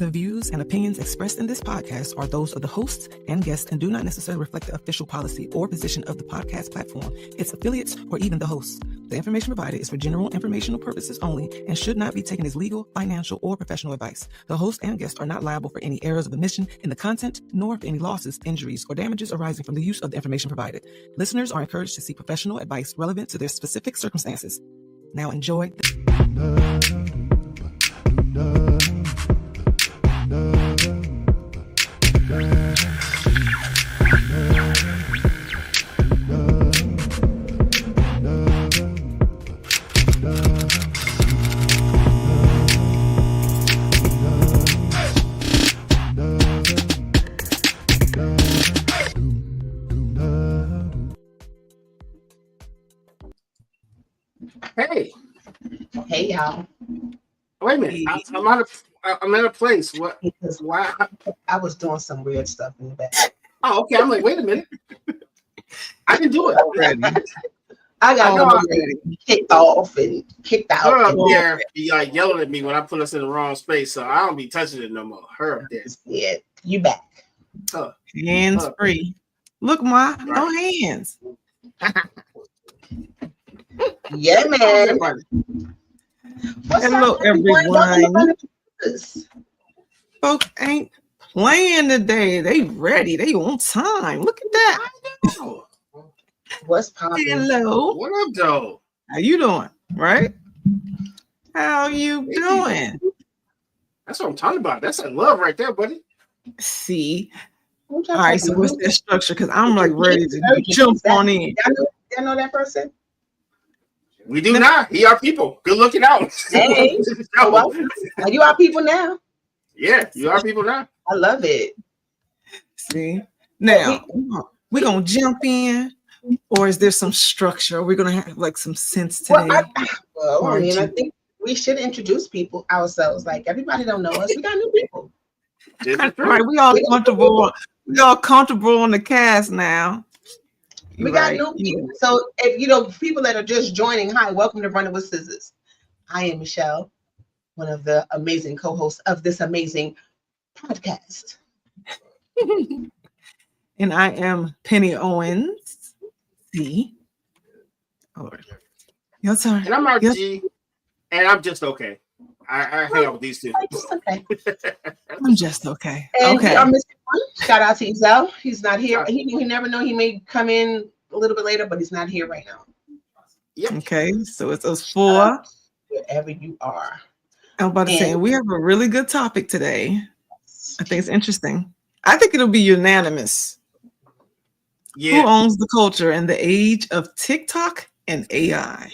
The views and opinions expressed in this podcast are those of the hosts and guests and do not necessarily reflect the official policy or position of the podcast platform, its affiliates, or even the hosts. The information provided is for general informational purposes only and should not be taken as legal, financial, or professional advice. The host and guests are not liable for any errors of omission in the content, nor for any losses, injuries, or damages arising from the use of the information provided. Listeners are encouraged to seek professional advice relevant to their specific circumstances. Now enjoy. Hey, y'all. Wait a minute. I'm at a place. What? Why? I was doing some weird stuff in the back. Oh, okay. I'm like, wait a minute. I can do it already. I got kicked off and kicked out. Her up there be like yelling at me when I put us in the wrong space, so I don't be touching it no more. Her up there. Yeah, you back. Hands free. Look, Ma, no hands. Yeah, man. Hello, everyone. Folks ain't playing today. They ready. They on time. Look at that. What's popping? Hello. What up, though? How you doing? Right? How you doing? That's what I'm talking about. That's that love right there, buddy. See. All right, so what's that structure? Because I'm like ready to jump on in. Y'all know that person? We do not. He our people. Good looking out. Hey, well, you our people now. Yeah, you are people now. I love it. See, now we're gonna jump in, or is there some structure? We're gonna have like some sense today. I think we should introduce people ourselves. Like everybody don't know us. We got new people. Right, we all comfortable. We all comfortable on the cast now. We got new people. So if people that are just joining, hi, welcome to Running with Scissors. I am Michelle, one of the amazing co-hosts of this amazing podcast. And I am Penny Owens. See? Oh, your turn. And I'm RG, and I'm just okay. I hang out with these two. Okay. I'm just okay. And okay. Mr. One, shout out to Ezel. He's not here. He never know. He may come in a little bit later, but he's not here right now. Yep. Okay, so it's us four. Wherever you are. I'm about to say we have a really good topic today. I think it's interesting. I think it'll be unanimous. Yeah. Who owns the culture in the age of TikTok and AI?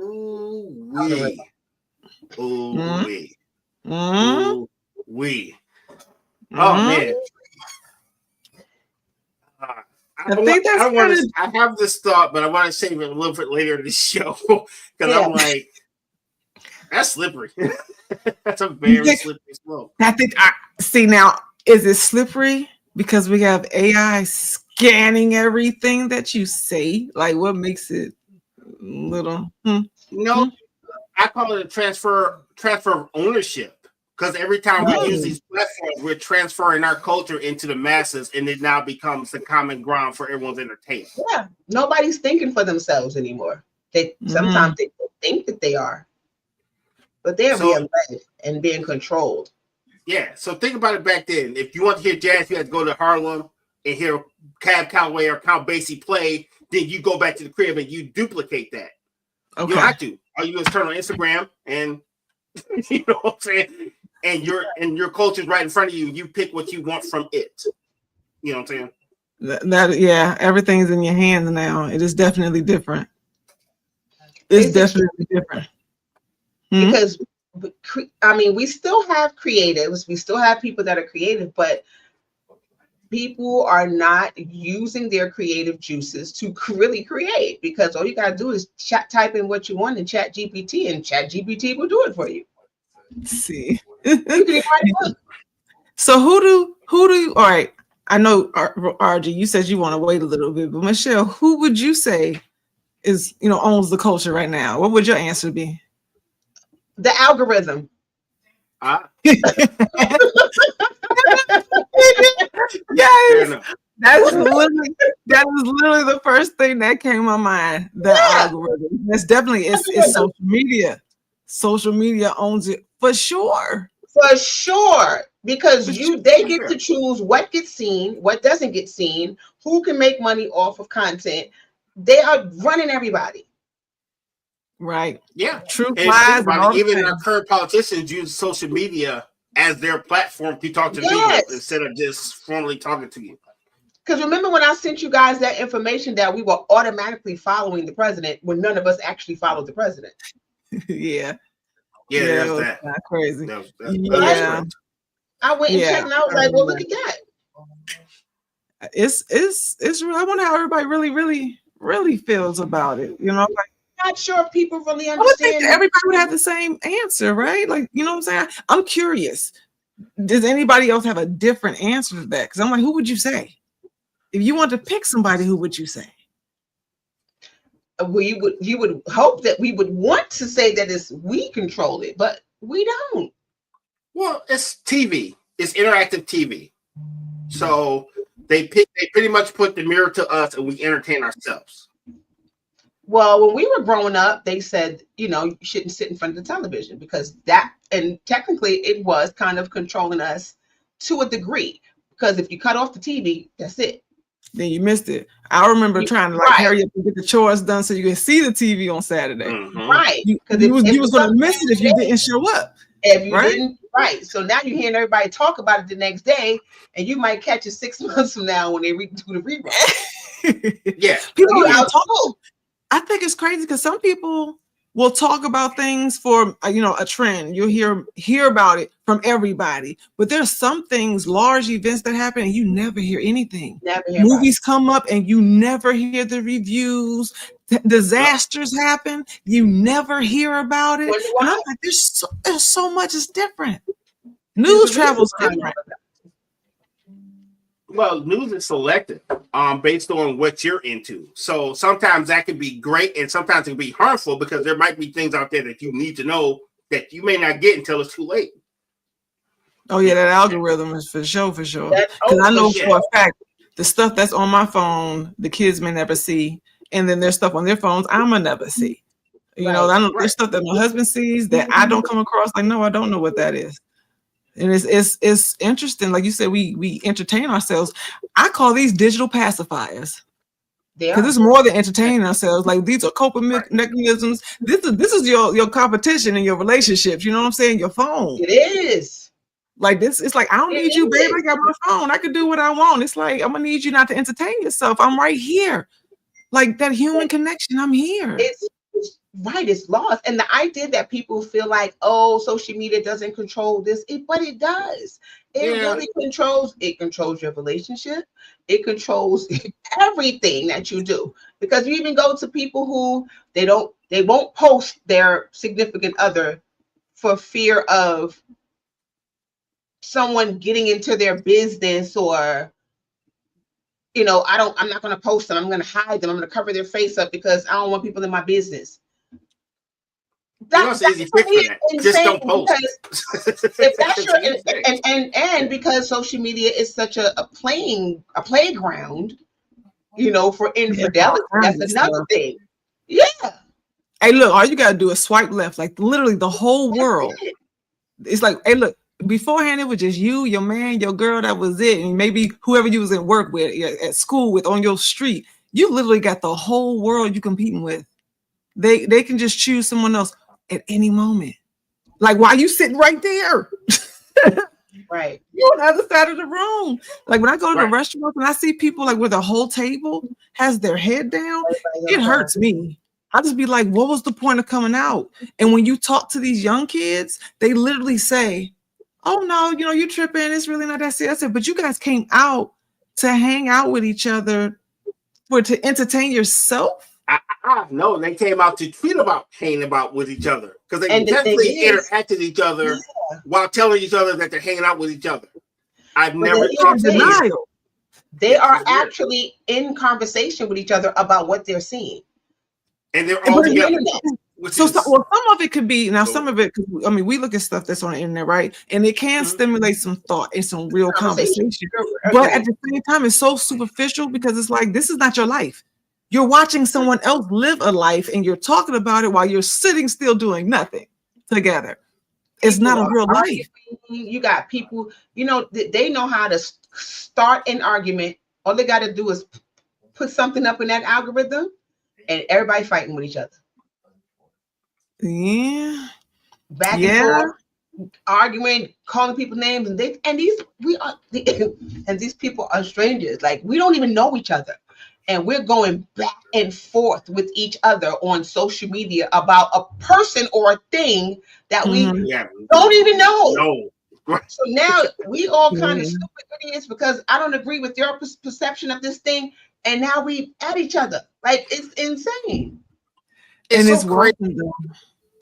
Ooh-wee. Ooh-wee. Ooh-wee. Oh, man. I have this thought, but I want to save it a little bit later in the show because I'm like, that's slippery. That's a very slippery slope. See now, is it slippery because we have AI scanning everything that you say? Like, what makes it little? No, I call it a transfer of ownership. Because every time we use these platforms, we're transferring our culture into the masses, and it now becomes the common ground for everyone's entertainment. Yeah, nobody's thinking for themselves anymore. Sometimes they think that they are, but they're being led and being controlled. Yeah, so think about it back then. If you want to hear jazz, you had to go to Harlem and hear Cab Calloway or Count Basie play. Then you go back to the crib and you duplicate that. Okay. You don't have to. All you do is turn on Instagram and you know what I'm saying? And your culture's right in front of you. You pick what you want from it. You know what I'm saying? Everything's in your hands now. It is definitely different. It's definitely different. Because we still have creatives. We still have people that are creative, but people are not using their creative juices to really create because all you gotta do is type in what you want in Chat GPT, and Chat GPT will do it for you. See. So who do you? All right, I know RG. You said you want to wait a little bit, but Michelle, who would you say owns the culture right now? What would your answer be? The algorithm. Yes. That is literally the first thing that came to my mind. The algorithm. That's definitely it's social media. Social media owns it for sure. For sure. Because they get to choose what gets seen, what doesn't get seen, who can make money off of content. They are running everybody. Right. Yeah. True. Even our current politicians use social media as their platform to talk to people instead of just formally talking to you. Because remember when I sent you guys that information that we were automatically following the president when none of us actually followed the president? Yeah, that's that. Not crazy. That's I went and checked, and I was like, "Well, look at that." It's real. I wonder how everybody really feels about it. You know, like, not sure if people really understand. I would think everybody would have the same answer, right? Like, you know what I'm saying? I'm curious. Does anybody else have a different answer to that? Because I'm like, who would you say? If you want to pick somebody, who would you say? You would hope that we would want to say that we control it, but we don't. Well, it's TV. It's interactive TV. So they pretty much put the mirror to us and we entertain ourselves. Well, when we were growing up, they said, you shouldn't sit in front of the television because and technically it was kind of controlling us to a degree. Because if you cut off the TV, that's it. Then you missed it. I remember trying to hurry up and get the chores done so you can see the TV on Saturday. Mm-hmm. Right. Because you was going to miss it if you didn't show up. If you didn't, right. So now you're hearing everybody talk about it the next day, and you might catch it 6 months from now when they do the rerun. Yeah. People talk. I think it's crazy because some people will talk about things for a trend. You'll hear about it from everybody, but there's some things, large events that happen, and you never hear anything. Movies come up, and you never hear the reviews. Disasters happen, you never hear about it. And I'm like, there's so much is different. News travels different. Well, news is selective based on what you're into. So sometimes that can be great and sometimes it can be harmful because there might be things out there that you need to know that you may not get until it's too late. Oh, yeah, that algorithm is for sure. Because I know for a fact, the stuff that's on my phone, the kids may never see. And then there's stuff on their phones I'm going to never see. I know there's stuff that my husband sees that I don't come across. Like, no, I don't know what that is. And it's interesting. Like you said, we entertain ourselves. I call these digital pacifiers. Because it's more than entertaining ourselves. Like, these are coping mechanisms. This is your competition in your relationships. You know what I'm saying? Your phone. It is. Like this, it's like, I don't need you, babe. I got my phone. I can do what I want. It's like, I'm gonna need you not to entertain yourself. I'm right here. Like that human connection, I'm here. It's lost. And the idea that people feel like, oh, social media doesn't control this, but it does. It really controls your relationship. It controls everything that you do. Because you even go to people who they won't post their significant other for fear of someone getting into their business, or I'm not going to post them. I'm going to hide them. I'm going to cover their face up because I don't want people in my business. That's easy fix for that. Just don't post. If that's your and because social media is such a playground, for infidelity. That's another thing. Yeah. Hey, look, all you gotta do is swipe left. Like literally the whole world. It's like, hey, look. Beforehand, it was just you, your man, your girl. That was it, and maybe whoever you was at work with, at school with, on your street. You literally got the whole world you competing with. They can just choose someone else at any moment. Like, why you sitting right there? Right. You're on the other side of the room. Like when I go to the restaurant and I see people like where the whole table has their head down, it hurts me. I just be like, what was the point of coming out? And when you talk to these young kids, they literally say, oh no, you tripping. It's really not that serious. I said, but you guys came out to hang out with each other to entertain yourself. No, they came out to tweet about hanging about with each other because they definitely interacted with each other while telling each other that they're hanging out with each other. I've never denial. They are actually in conversation with each other about what they're seeing. And they're all together. Some of it could be some of it. I mean, we look at stuff that's on the internet, right? And it can stimulate some thought and some real conversation. But at the same time, it's so superficial because it's like, this is not your life. You're watching someone else live a life and you're talking about it while you're sitting still doing nothing together. It's not a real life. You got people, they know how to start an argument. All they got to do is put something up in that algorithm and everybody fighting with each other. Yeah. Back and forth, arguing, calling people names, and these people are strangers. Like, we don't even know each other. And we're going back and forth with each other on social media about a person or a thing that we don't even know. No. So now we all kind of stupid idiots because I don't agree with your perception of this thing. And now we at each other. Like, it's insane. It's so crazy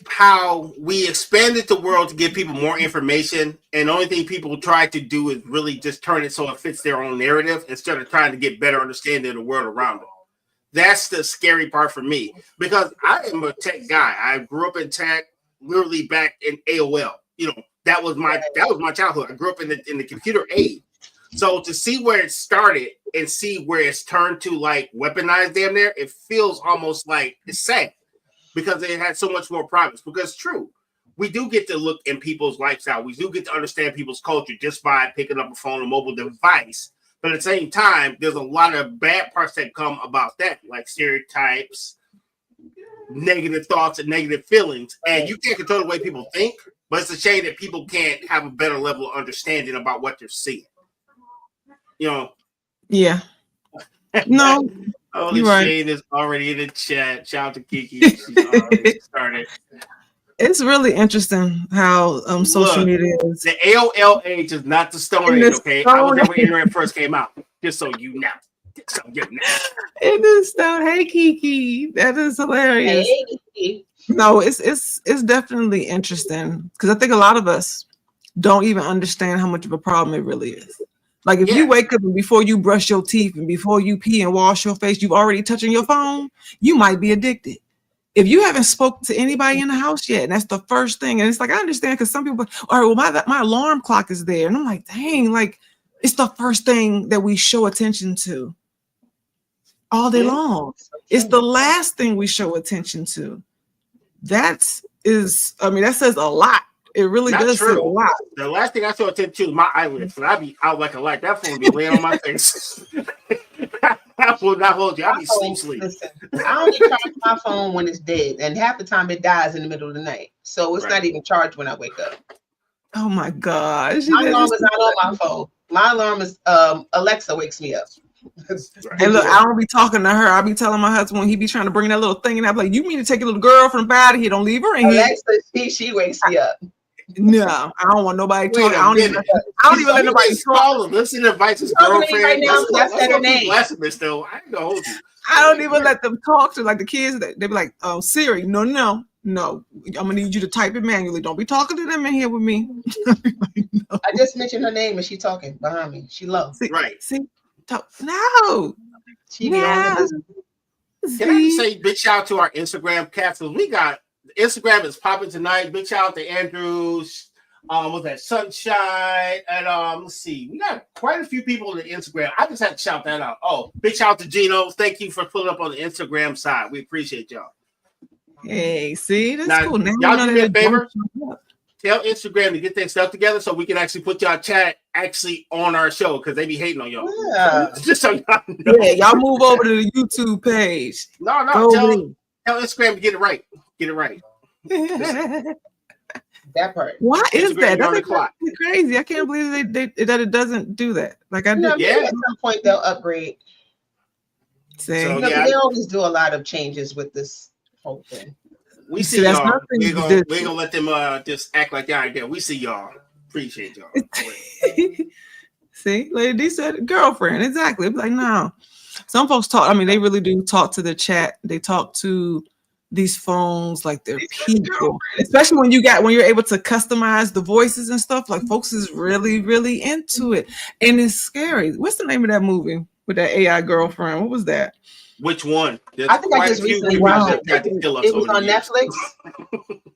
how we expanded the world to give people more information, and the only thing people try to do is really just turn it so it fits their own narrative instead of trying to get better understanding of the world around them. That's the scary part for me, because I am a tech guy. I grew up in tech, literally back in AOL. That was my childhood. I grew up in the computer age. So to see where it started and see where it's turned to like weaponized damn near, it feels almost like it's sad. Because it had so much more privacy. Because true, we do get to look in people's lifestyle. We do get to understand people's culture just by picking up a phone or mobile device. But at the same time, there's a lot of bad parts that come about that, like stereotypes, negative thoughts, and negative feelings. And you can't control the way people think, but it's a shame that people can't have a better level of understanding about what they're seeing. Yeah. No. Holy Shade is already in the chat. Shout out to Kiki. She's already started. It's really interesting how social media is. The AOL age is not the Stone Age, okay? I was there when internet first came out. Just so you know. It is Stone. Hey, Kiki. That is hilarious. Hey, Kiki. No, it's definitely interesting because I think a lot of us don't even understand how much of a problem it really is. Like if you wake up and before you brush your teeth and before you pee and wash your face, you've already touching your phone, you might be addicted. If you haven't spoken to anybody in the house yet, and that's the first thing, and it's like, I understand because some people, all right, well, my alarm clock is there. And I'm like, dang, like it's the first thing that we show attention to all day long. It's the last thing we show attention to. That says a lot. It really does say a lot. The last thing I saw attention to is my eyelids. And I'd be out like a light. That phone would be laying on my face. I will not hold you. I'll be sleep. Listen, I only charge my phone when it's dead. And half the time it dies in the middle of the night. So it's not even charged when I wake up. Oh my gosh. My alarm is not on my phone. My alarm is Alexa wakes me up. And look, I don't be talking to her. I'll be telling my husband when he be trying to bring that little thing, and I'm like, "You mean to take a little girl from out of here? Don't leave her in here." Alexa, she wakes me up. No, I don't want nobody talking. I don't even let nobody talk. Listen to Vice's girlfriend. Right now, that's her name. Though. I ain't gonna hold you. I don't even let them talk to like the kids. They be like, "Oh, Siri, no. I'm gonna need you to type it manually. Don't be talking to them in here with me." No. I just mentioned her name and she talking behind me. She loves. See. No. Can I just say big shout out to our Instagram cats? We got Instagram is popping tonight. Big shout out to Andrews. Was that Sunshine? And let's see, we got quite a few people on the Instagram. I just had to shout that out. Oh, big shout out to Gino. Thank you for pulling up on the Instagram side. We appreciate y'all. Hey, see, that's cool. Now y'all do me a favor. Tell Instagram to get their stuff together so we can actually put y'all chat actually on our show because they be hating on y'all. Yeah. Just so y'all know. Yeah, y'all move over to the YouTube page. No. Tell Instagram to get it right. Get it right. That part. Why is that? That's crazy. I can't believe that it doesn't do that. Like I do. Yeah. At some point they'll upgrade. So, they always do a lot of changes with this whole thing. We see y'all. We're gonna let them just act like y'all ain't there. We see y'all. Appreciate y'all. See, Lady D said girlfriend. Exactly. It's like, no. Some folks talk. I mean, they really do talk to the chat. They talk to these phones like they're people. Especially when you're able to customize the voices and stuff. Like folks is really, really into it. And it's scary. What's the name of that movie? with that AI girlfriend. What was that? Which one? There's I think I just recently watched it. It was on Netflix.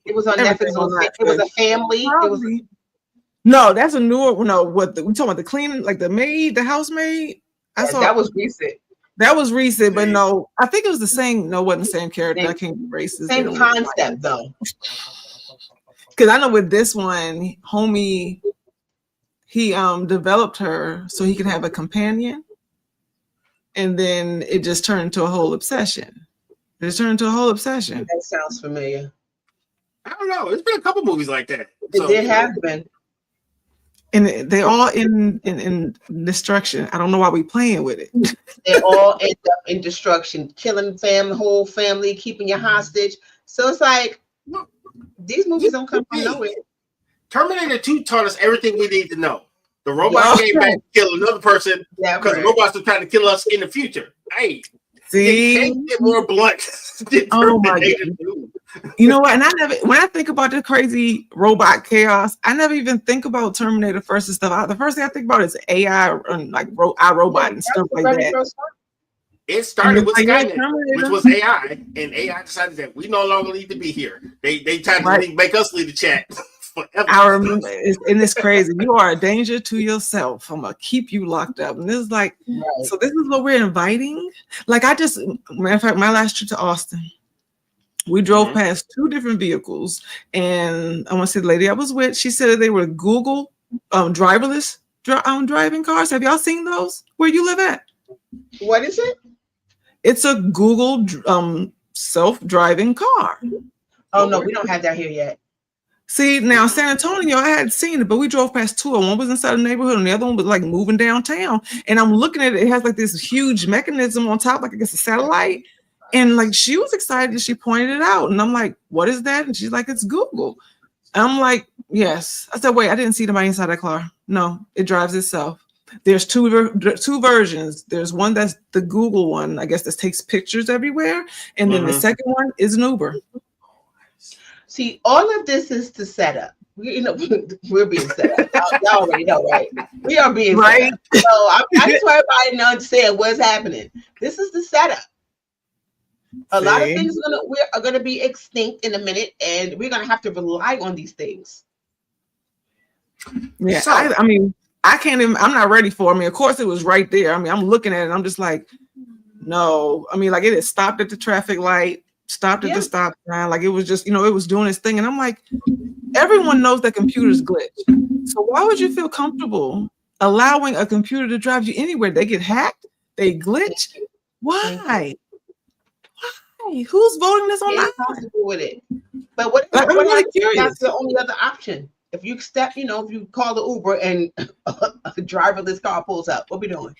It was on Netflix. It was a family. It was. No, that's a newer one. No, what we talking about the cleaning, like the maid, the housemaid. I saw that was recent. That was recent, but no, I think it was the same. No, it wasn't the same character. I can't be racist. Same concept though. Because I know with this one, homie, he developed her so he could have a companion, and then it just turned into a whole obsession. That sounds familiar. I don't know. It's been a couple movies like that. It has been. And they all in destruction. I don't know why we playing with it. They all end up in destruction, killing whole family, keeping you hostage. So it's like these movies don't come from nowhere. Terminator 2 taught us everything we need to know. The robots came back to kill another person because the robots are trying to kill us in the future. Hey, see, they can't get more blunt. Oh my God. You know what? And when I think about the crazy robot chaos, I never even think about Terminator First and stuff. The first thing I think about is AI and like iRobot and stuff like that. It started with Skynet, which was AI, and AI decided that we no longer need to be here. They tried to make us lead the chat forever. I remember, and it's crazy. You are a danger to yourself. I'm gonna keep you locked up. And this is like, so this is what we're inviting. Like matter of fact, my last trip to Austin, we drove past 2 different vehicles, and I want to say the lady I was with, she said that they were Google driverless driving cars. Have y'all seen those where you live at? What is it? It's a Google self-driving car. Oh no, we don't have that here yet. See, now San Antonio, I hadn't seen it, but we drove past 2. One was inside the neighborhood, and the other one was like moving downtown. And I'm looking at it; it has like this huge mechanism on top, like I guess a satellite. And like she was excited, she pointed it out, and I'm like, "What is that?" And she's like, "It's Google." And I'm like, "Yes." I said, "Wait, I didn't see anybody inside that car. No, it drives itself." There's two versions. There's one that's the Google one, I guess, that takes pictures everywhere, and then the second one is an Uber. See, all of this is to set up. We're being set up. Y'all already know, right? We are being set up. So I just want everybody to understand what's happening. This is the setup. A lot of things are gonna be extinct in a minute, and we're gonna have to rely on these things. Yeah, so, I mean, I can't even. I'm not ready for it. I mean, of course, it was right there. I mean, I'm looking at it. And I'm just like, no. I mean, like it had stopped at the traffic light, stopped at the stop sign. Like it was just, it was doing its thing. And I'm like, everyone knows that computers glitch. So why would you feel comfortable allowing a computer to drive you anywhere? They get hacked. They glitch. Why? Who's voting this on that? With it, but what that's the only other option. If you if you call the Uber and a driverless car pulls up, what we doing?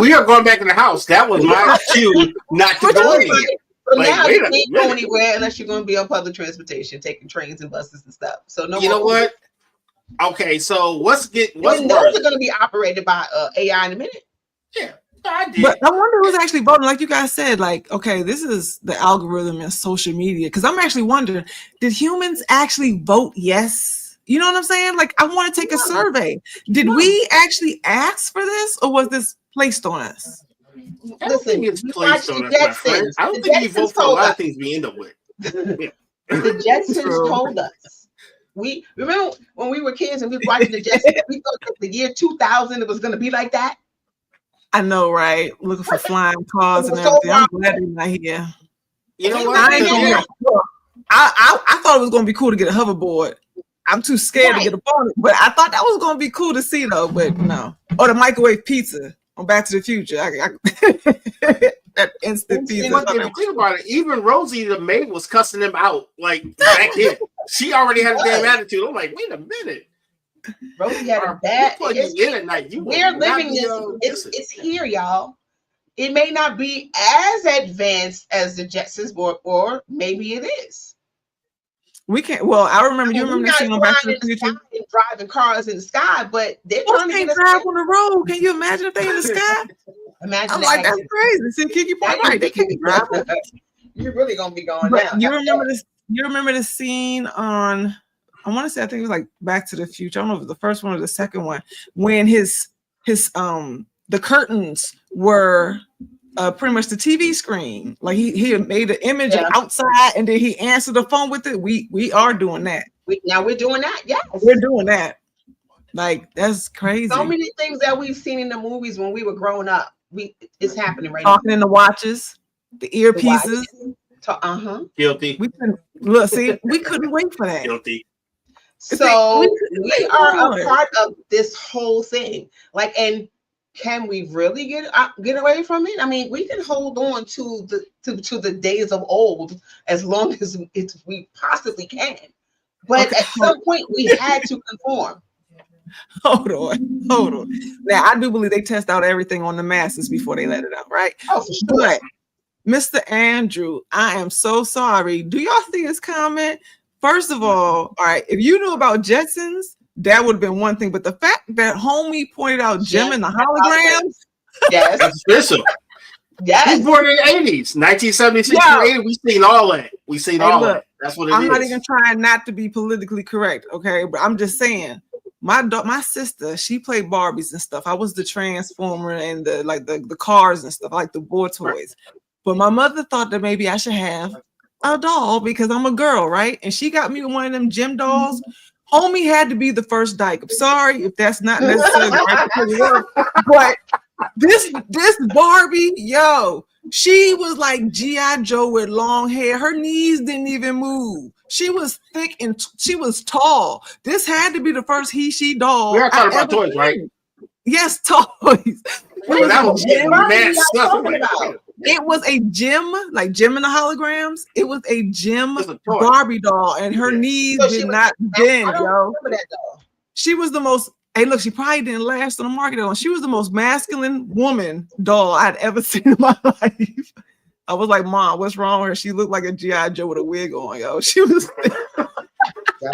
We are going back in the house. That was my cue not to go anywhere. So now you can't go anywhere unless you're going to be on public transportation, taking trains and buses and stuff. So no. You know what? Okay, so what's those are going to be operated by AI in a minute. Yeah. But I wonder who's actually voting. Like you guys said, like, okay, this is the algorithm and social media. Because I'm actually wondering, did humans actually vote yes? You know what I'm saying? Like, I want to take a survey. Did we actually ask for this, or was this placed on us? I don't think it's placed on us, my friend. I don't think we vote for a lot of things we end up with. The Jetsons told us. We remember when we were kids and we were watching the Jetsons. We thought that the year 2000 it was going to be like that. I know, right? Looking for flying cars and everything. I'm glad they're not here. You know what? I thought it was going to be cool to get a hoverboard. I'm too scared to get on it, but I thought that was going to be cool to see, though. But no. Or the microwave pizza on Back to the Future. That instant pizza. If you think about it, even Rosie the maid was cussing them out like back then. She already had a damn attitude. I'm like, wait a minute. Rosie had a bad. We're living this. It's here, y'all. It may not be as advanced as the Jetsons, or maybe it is. We can't. Well, I remember. You remember that scene on Back to the Future? Driving cars in the sky, but they're trying to drive on the road. Can you imagine if they in the sky? Imagine. I'm like, that's crazy. See, Kiki point right. They can't drive. You're really gonna be going down. You remember this? You remember the scene on? I want to say, I think it was like Back to the Future. I don't know if it was the first one or the second one, when his the curtains were pretty much the TV screen. Like he made an image outside and then he answered the phone with it. We are doing that. Now we're doing that. Yes, we're doing that. Like that's crazy. So many things that we've seen in the movies when we were growing up. It's happening right Talking now. In the watches, the earpieces. Guilty. We couldn't wait for that. Guilty. So we are a part of this whole thing. Like, and can we really get away from it? I mean, we can hold on to the days of old as long as we possibly can. But at some point, we had to conform. Hold on. Now, I do believe they test out everything on the masses before they let it out, right? Oh, for sure. But Mr. Andrew, I am so sorry. Do y'all see his comment? First of all right, if you knew about Jetsons, that would have been one thing. But the fact that homie pointed out Jim and the holograms, yes, that's official. Yes, he's born in the 80s, 1976 to 80. We've seen all that. We've seen all that. That's what it is. I'm not even trying not to be politically correct, okay? But I'm just saying, my sister, she played Barbies and stuff. I was the Transformer and the cars and stuff, like the boy toys. Right. But my mother thought that maybe I should have a doll because I'm a girl, right? And she got me one of them gym dolls. Homie had to be the first dyke. I'm sorry if that's not necessarily right, but this Barbie, she was like G.I. Joe with long hair. Her knees didn't even move. She was thick and she was tall. This had to be the first she doll. We are talking about toys, right? Yes, toys. It was a gym, like Jim and the holograms. It was a gym Barbie doll, and her knees did not bend, yo. She was the most. Hey, look, she probably didn't last on the market though. She was the most masculine woman doll I'd ever seen in my life. I was like, Mom, what's wrong with her? She looked like a G.I. Joe with a wig on, yo. She was.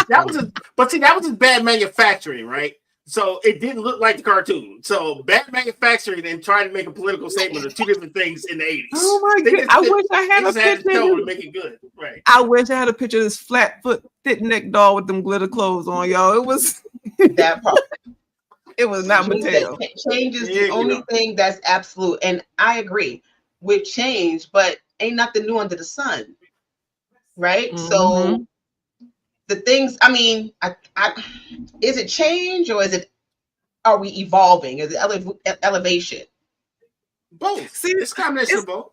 That was just bad manufacturing, right? So it didn't look like the cartoon. So bad manufacturing and trying to make a political statement are two different things in the 80s. Oh my god! I wish I had a picture to make it good. Right. I wish I had a picture of this flat foot, thick neck doll with them glitter clothes on, y'all. It was that part. It was not Mateo. Change is the only thing that's absolute, and I agree with change, but ain't nothing new under the sun, right? Mm-hmm. So. The things, I mean, is it change or are we evolving? Is it elevation? Both. See, it's a combination of both.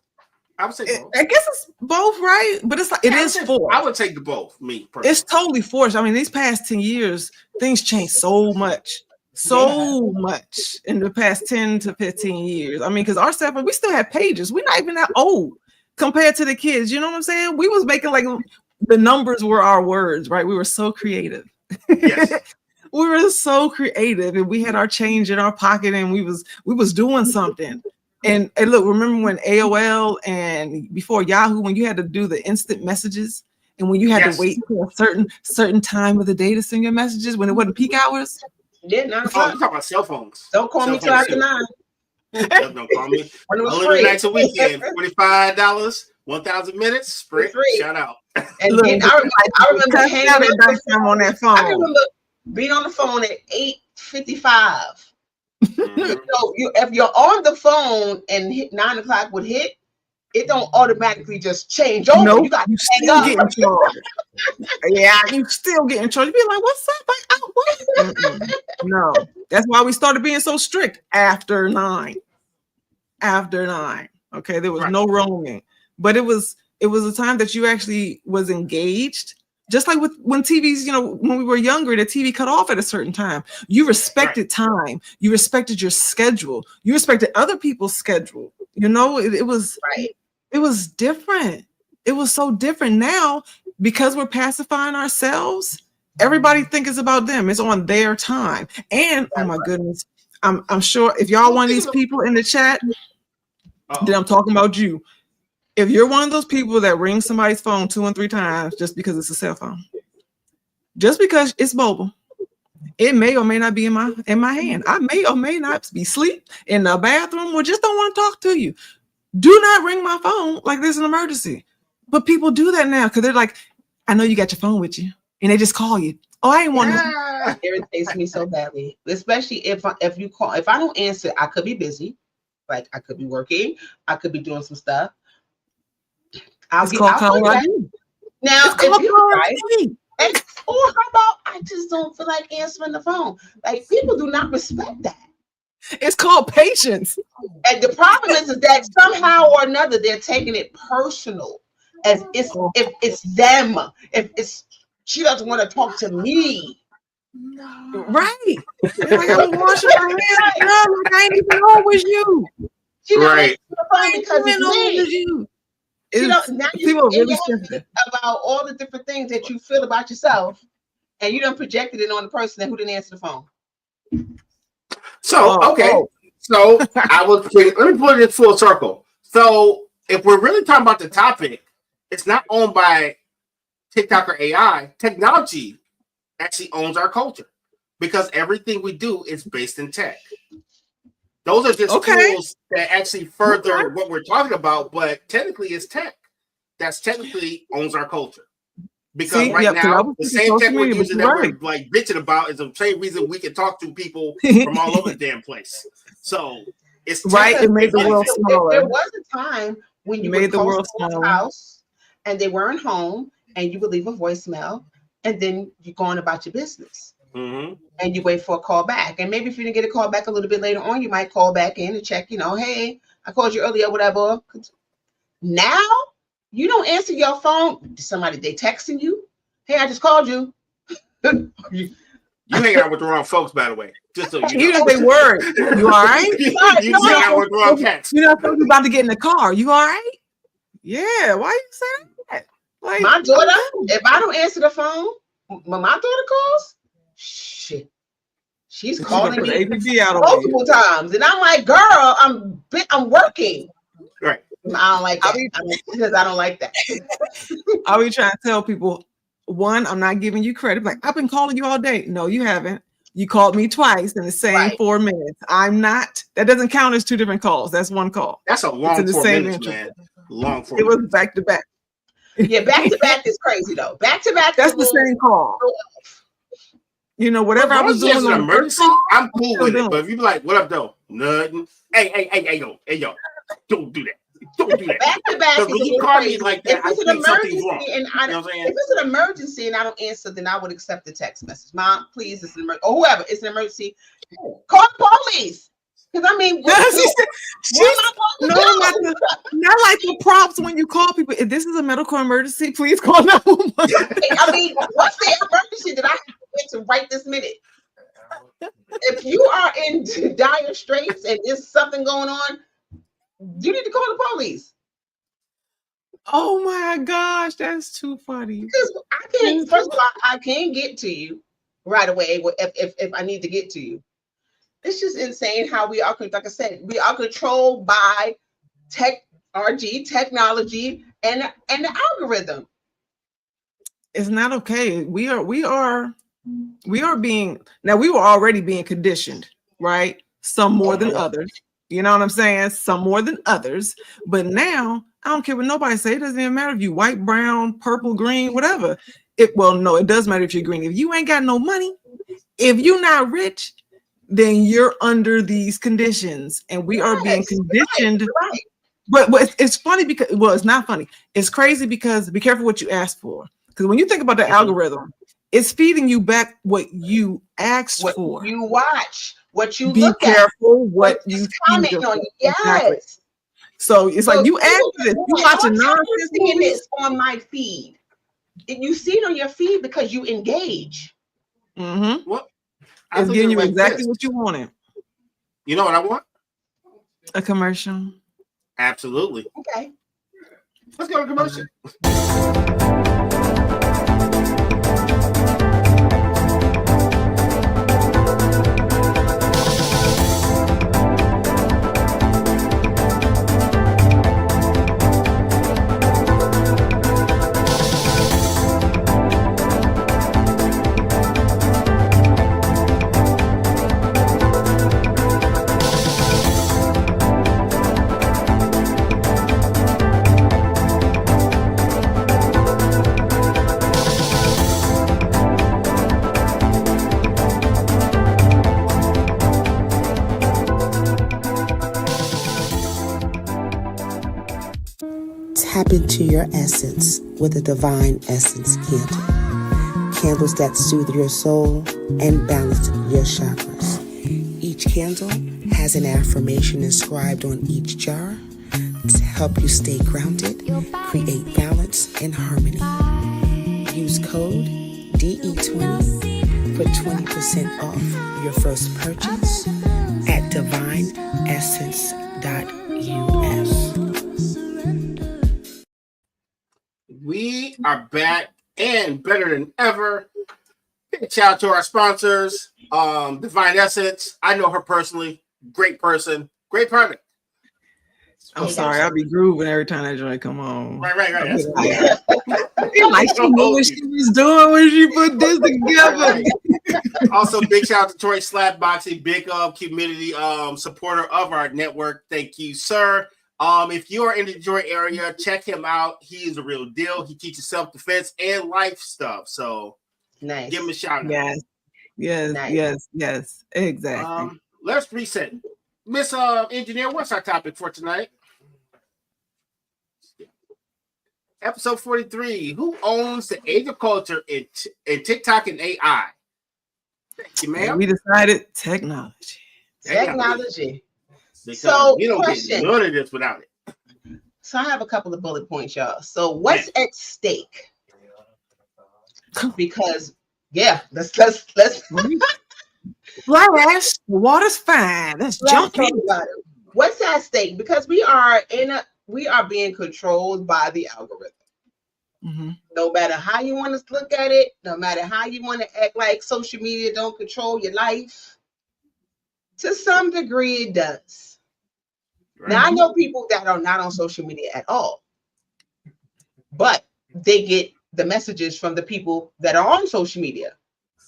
I would say both. I guess it's both, right? But it's like it is forced. I would take the both, me personally. It's totally forced. I mean, these past 10 years, things changed so much in the past 10 to 15 years. I mean, because our cell phone, we still have pages. We're not even that old compared to the kids. You know what I'm saying? We was making like the numbers were our words, right? We were so creative. Yes. We were so creative, and we had our change in our pocket, and we was doing something. And look, remember when AOL and before Yahoo, when you had to do the instant messages, and when you had to wait for a certain time of the day to send your messages when it wasn't peak hours? Yeah, no. I'm talking about cell phones. Don't call me till after 9. Don't call me. Only nights a weekend, $45, 1,000 minutes, free. Shout out. And look, I remember hanging on that phone. I remember being on the phone at 8:55. So if you're on the phone and 9 o'clock would hit, it don't automatically just change over. Nope, you got to still get in charge. Yeah, you still get in charge. You be like, "What's up?" No, that's why we started being so strict after 9. After 9, okay, there was no roaming, but it was a time that you actually was engaged. Just like when TVs, when we were younger, the TV cut off at a certain time. You respected time. You respected your schedule. You respected other people's schedule. It was It was different. It was so different now because we're pacifying ourselves. Everybody thinks it's about them. It's on their time. And oh my goodness, I'm sure if y'all one of these people in the chat, then I'm talking about you. If you're one of those people that rings somebody's phone 2 and 3 times just because it's a cell phone, just because it's mobile, it may or may not be in my hand. I may or may not be asleep in the bathroom or just don't want to talk to you. Do not ring my phone like there's an emergency. But people do that now because they're like, I know you got your phone with you, and they just call you. Oh, I ain't want to. It irritates me so badly, especially if you call. If I don't answer, I could be busy, like I could be working, I could be doing some stuff. I'll call you back. Now, if you're right, or how about I just don't feel like answering the phone? Like people do not respect that. It's called patience. And the problem is that somehow or another they're taking it personal, as if it's them. If it's she doesn't want to talk to me. Right. Like I was washing my hands, girl. Like I ain't even know it was you. She right. Because it's you. Now people really about all the different things that you feel about yourself, and you done projected it on the person who didn't answer the phone. So so let me put it in full circle. So if we're really talking about the topic, it's not owned by TikTok or AI. Technology actually owns our culture because everything we do is based in tech. Those are just tools that actually further what we're talking about, but technically it's tech. That's technically owns our culture. Because now, the same tech we're using that we're like bitching about is the same reason we can talk to people from all over the damn place. So it's right. It made the world smaller. There was a time when you made the world smaller. House and they weren't home, and you would leave a voicemail, and then you go on about your business. Mm-hmm. And you wait for a call back. And maybe if you didn't get a call back a little bit later on, you might call back in and check, hey, I called you earlier, whatever. Now you don't answer your phone. Somebody, they texting you. Hey, I just called you. You hang out with the wrong folks, by the way. Just so you know. Even if they were. You all right? You hang out with the wrong cats. You know, you're about to get in the car. You all right? Yeah. Why you saying that? Like, my daughter, if I don't answer the phone, when my daughter calls, shit, she's calling me multiple times, and I'm like, "Girl, I'm working." Right. I don't like that because I don't like that. I be trying to tell people, one, I'm not giving you credit. Like I've been calling you all day. No, you haven't. You called me twice in the same 4 minutes. I'm not. That doesn't count as two different calls. That's one call. That's a long 4 minutes, man. Long 4 minutes. It was back to back. Yeah, back to back is crazy though. Back to back. That's the same call. You know, whatever I was doing an emergency, I'm cool with it. But if you be like, "What up, though?" Nothing. Hey, yo, don't do that. Don't do that. Back to back is when you call me like that, I think something's wrong. If it's an emergency and I don't answer, then I would accept the text message. Mom, please, it's an emergency. Or whoever, it's an emergency. Call the police. Because I mean, not like the prompts when you call people. If this is a medical emergency, please call 911. I mean, what's the emergency that I have to right this minute? If you are in dire straits and there's something going on, you need to call the police. Oh my gosh, that's too funny. Because first of all, I can't get to you right away if I need to get to you. It's just insane how we are, like I said, we are controlled by technology, and the algorithm. It's not okay. We are being, now we were already being conditioned, right? Some more than others. You know what I'm saying? Some more than others. But now I don't care what nobody say. It doesn't even matter if you white, brown, purple, green, whatever. It does matter if you're green. If you ain't got no money, if you're not rich, then you're under these conditions, and we are being conditioned. Right. But it's funny because, it's not funny. It's crazy because be careful what you ask for. Because when you think about the algorithm, it's feeding you back what you asked for. You watch, what you be look careful at, what you comment on. Yes. Exactly. So it's like you ask this, you watching nonsense seeing this on my feed. You see it on your feed because you engage. Mm-hmm. What? It's giving you exactly what you wanted. You know what I want? A commercial. Absolutely. Okay. Let's go to commercial. Tap into your essence with a Divine Essence candle. Candles that soothe your soul and balance your chakras. Each candle has an affirmation inscribed on each jar to help you stay grounded, create balance and harmony. Use code DE20 for 20% off your first purchase at divineessence.us. We are back and better than ever. Big shout out to our sponsors, Divine Essence. I know her personally. Great person. Great product. I'm sorry, I'll be grooving every time that joint come on. Right. That's like she knew what she was doing when she put this together. Also, big shout out to Troy Slapboxing, big community supporter of our network. Thank you, sir. If you are in the Detroit area, check him out. He is a real deal. He teaches self-defense and life stuff. So nice. Give him a shout out. Yes, nice. yes. Exactly. Let's reset. Miss Engineer, what's our topic for tonight? Episode 43. Who owns the age of culture in TikTok and AI? Thank you, ma'am. We decided technology. So you don't get none of this without it. So I have a couple of bullet points, y'all. So what's at stake? Because let's Flash, the water's fine. Let's jump in. What's at stake? Because we are being controlled by the algorithm. Mm-hmm. No matter how you want to look at it, no matter how you want to act like social media don't control your life, to some degree it does. Right. Now I know people that are not on social media at all, but they get the messages from the people that are on social media.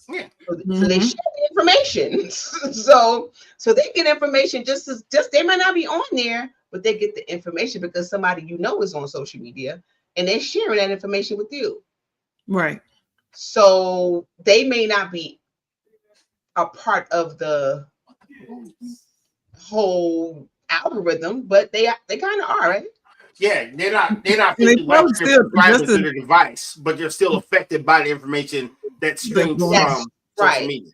Yeah. So they share the information. so they get information just they might not be on there, but they get the information because somebody is on social media and they're sharing that information with you. Right. So they may not be a part of the whole algorithm, but they kind of are, right? Yeah, they're not subscribing to the device, but they're still affected by the information that streams from social media.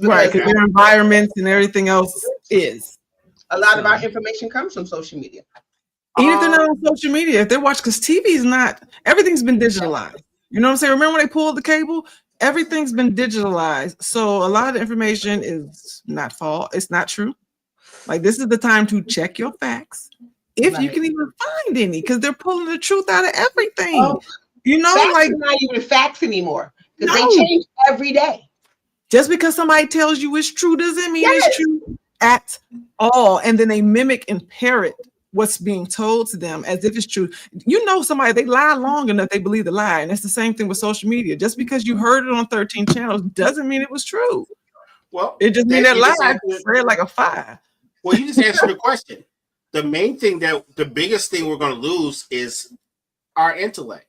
Right, because their environments and everything else is. A lot of our information comes from social media. Even if they're not on social media, if they watch, because TV is not, everything's been digitalized. You know what I'm saying? Remember when they pulled the cable? Everything's been digitalized. So a lot of the information is not false. It's not true. Like, this is the time to check your facts. If you can even find any, because they're pulling the truth out of everything. Facts are not even facts anymore, because they change every day. Just because somebody tells you it's true doesn't mean it's true at all. And then they mimic and parrot what's being told to them as if it's true. Somebody, they lie long enough, they believe the lie. And it's the same thing with social media. Just because you heard it on 13 channels doesn't mean it was true. Well, it just means that lie spread like a fire. Well, you just answered the question. The main thing the biggest thing we're going to lose is our intellect.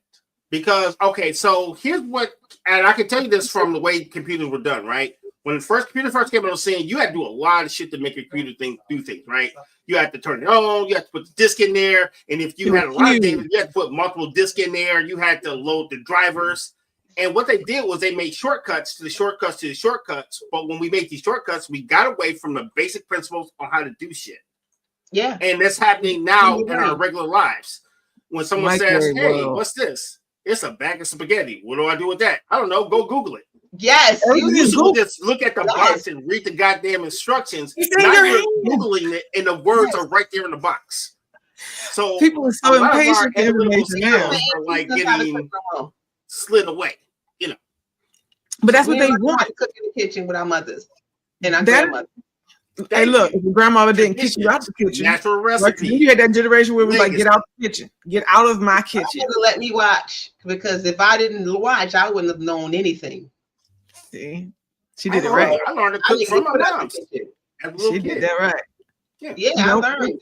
Because, so here's what, and I can tell you this from the way computers were done, right? When the computer first came on the scene, you had to do a lot of shit to make a computer do things, right? You had to turn it on, you had to put the disk in there, and if you had a lot of data, you had to put multiple disks in there, you had to load the drivers. And what they did was they made shortcuts to the shortcuts to the shortcuts. But when we made these shortcuts, we got away from the basic principles on how to do shit. Yeah. And that's happening now in our regular lives. When someone says, hey, what's this? It's a bag of spaghetti. What do I do with that? I don't know. Go Google it. Yes. You just look at the box and read the goddamn instructions. Now you're Googling it, and the words are right there in the box. So people are so impatient. Information now are like getting slid away, But that's what they want. To cook in the kitchen with our mothers and our grandmothers. Hey, look, if your grandmother didn't kick you out the kitchen, natural recipe. You had that generation where it was like, get out the kitchen, get out of my kitchen. Let me watch, because if I didn't watch, I wouldn't have known anything. See, she did it right. I learned to cook from my mom. She did that right. Yeah, I learned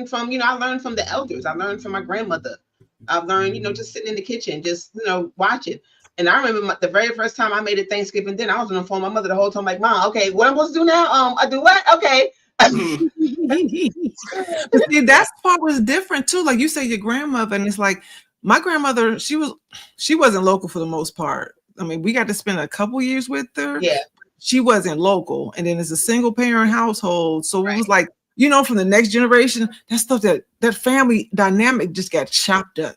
from the elders. I learned from my grandmother. I've learned, just sitting in the kitchen, just watching. And I remember the very first time I made a Thanksgiving dinner, I was on the phone with my mother the whole time, like, Mom, okay, what I'm supposed to do now? I do what? Okay. But see, that's part was different too. Like you say, your grandmother, and it's like my grandmother. She wasn't local for the most part. I mean, we got to spend a couple years with her. Yeah, she wasn't local, and then it's a single parent household, so it was like, you know, from the next generation, that stuff, that family dynamic just got chopped up.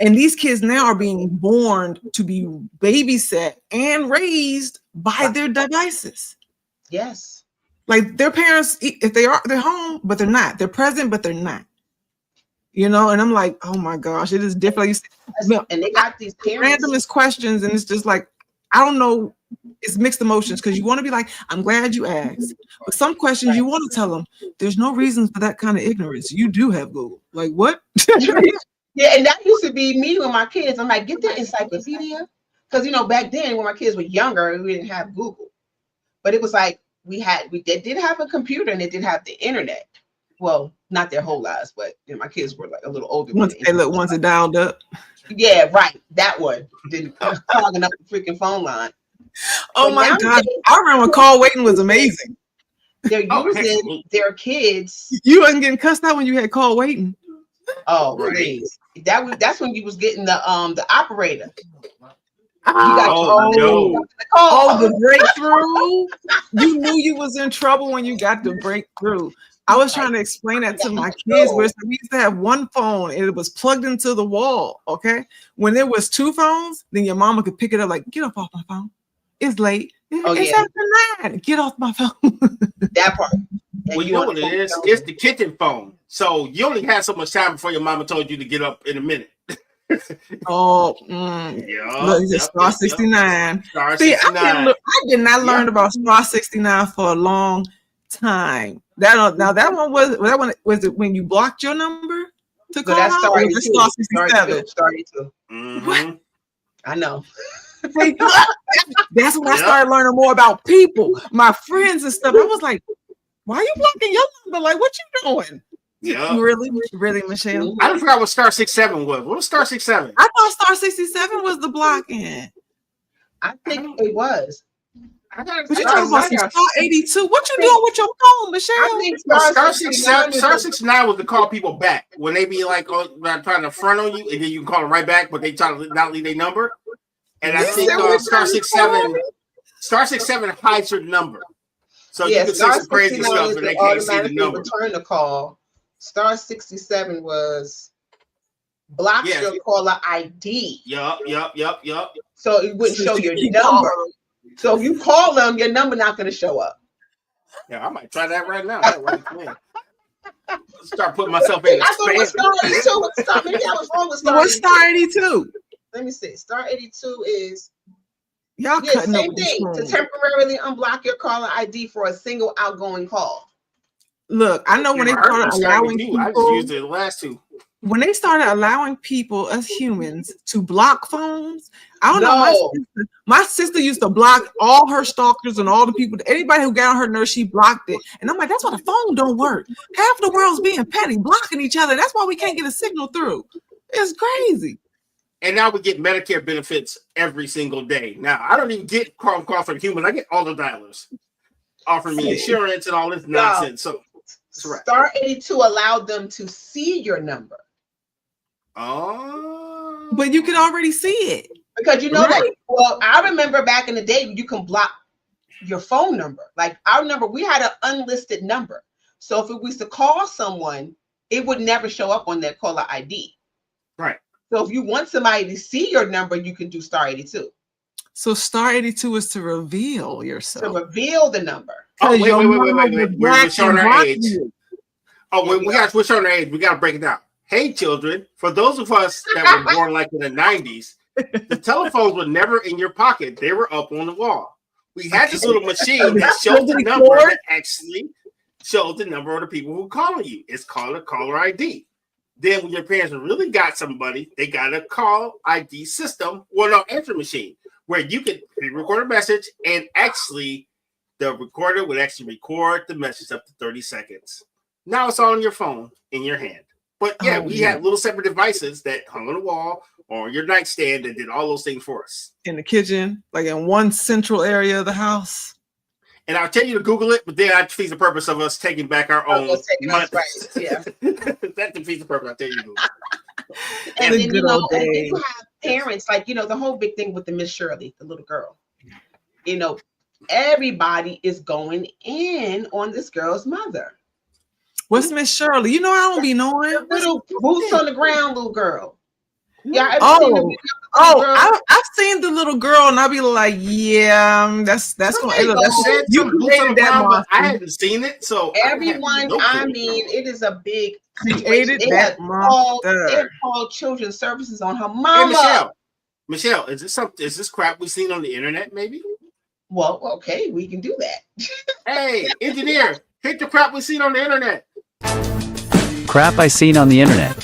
And these kids now are being born to be babysat and raised by their devices. Yes. Like their parents, if they're home, but they're not. They're present, but they're not. You know, and I'm like, oh my gosh, it is different. And they got these parents. Randomest questions, and it's just like, I don't know. It's mixed emotions because you want to be like, I'm glad you asked. But some questions you want to tell them, there's no reason for that kind of ignorance. You do have Google. Like what? Yeah, and that used to be me with my kids. I'm like, get the encyclopedia. Because, you know, back then when my kids were younger, we didn't have Google. But it was like we did have a computer and they did have the internet. Well, not their whole lives, but you know, my kids were like a little older. Once it dialed up. Yeah, right. That one. Didn't clogging up the freaking phone line. Oh but my God. I remember call waiting was amazing. They're using their kids. You wasn't getting cussed out when you had call waiting. Oh, please. That's when you was getting the operator. The breakthrough. You knew you was in trouble when you got the breakthrough. I was trying to explain that to my kids. Where we used to have one phone and it was plugged into the wall. Okay, when there was two phones, then your mama could pick it up like, get off my phone. It's late. It's after 9. Get off my phone. That part. Well, you know what it is? It's the kitchen phone. So you only had so much time before your mama told you to get up in a minute. Star 69. Star See, 69. I did not learn about Star 69 for a long time. That one was it when you blocked your number to call? That's Star 82. Star 67. Star 82. What? I know. That's when I started learning more about people, my friends and stuff. I was like, why are you blocking your number? Like, what you doing? Yeah. Really, Michelle? I forgot what Star 67 was. What was Star 67? I thought Star 67 was the blocking. I think it was. But you talking about Star 82? What you doing with your phone, Michelle? I think Star 69 was to call people back when they be like trying to front on you, and then you can call them right back, but they try to not leave their number. And I think Star 67 hides your number. So you can say some crazy stuff and they can't see the number. Return the call. Star 67 was block your caller ID. Yup. So it wouldn't show your number. So if you call them, your number not going to show up. Yeah, I might try that right now. Start putting myself in. I thought it was Star 82. Maybe I was wrong with Star 82. What's Star 82? Let me see. Star 82 is y'all cutting same thing. To temporarily unblock your caller ID for a single outgoing call. Look, I know when they started allowing people, I just used it the last two. When they started allowing people, us humans, to block phones, I don't know. My sister used to block all her stalkers and all the people, anybody who got on her nerves, she blocked it. And I'm like, that's why the phone don't work. Half the world's being petty, blocking each other. That's why we can't get a signal through. It's crazy. And now we get Medicare benefits every single day. Now, I don't even get calls from humans. I get all the dialers offering me insurance and all this nonsense. So, Star 82 allowed them to see your number. Oh. But you could already see it. Because you know that. Well, I remember back in the day, you can block your phone number. Like I remember we had an unlisted number. So if it was to call someone, it would never show up on their caller ID. Right. So if you want somebody to see your number, you can do Star 82. So Star 82 is to reveal yourself. To reveal the number. Oh, wait. We're showing our age. We're showing our age. We got to break it down. Hey, children, for those of us that were born like in the 90s, the telephones were never in your pocket. They were up on the wall. We had this little machine that showed the number that actually showed the number of the people who calling you. It's called a caller ID. Then when your parents really got somebody, they got a call ID system, answer machine, where you could record a message and actually the recorder would actually record the message up to 30 seconds. Now it's all on your phone in your hand. But we had little separate devices that hung on the wall or on your nightstand that did all those things for us. In the kitchen, like in one central area of the house. And I'll tell you to Google it, but then that defeats the purpose of us taking back our own. Right. Yeah. That defeats the purpose. I'll tell you to Google. And then, you know, and then you have parents, like, you know, the whole big thing with the Miss Shirley, the little girl. You know, everybody is going in on this girl's mother. What's Miss Shirley? You know, I don't be knowing. Little boots on the ground little girl. Yeah. I've seen the little girl, and I'll be like, yeah, that's going. You created that monster. I haven't seen it, so everyone. I mean, it is a big created that monster. They called children's services on her mama. Hey, Michelle, is this crap we seen on the internet? Maybe. Well, okay, we can do that. Hey, engineer, hit the crap we seen on the internet. Crap I seen on the internet.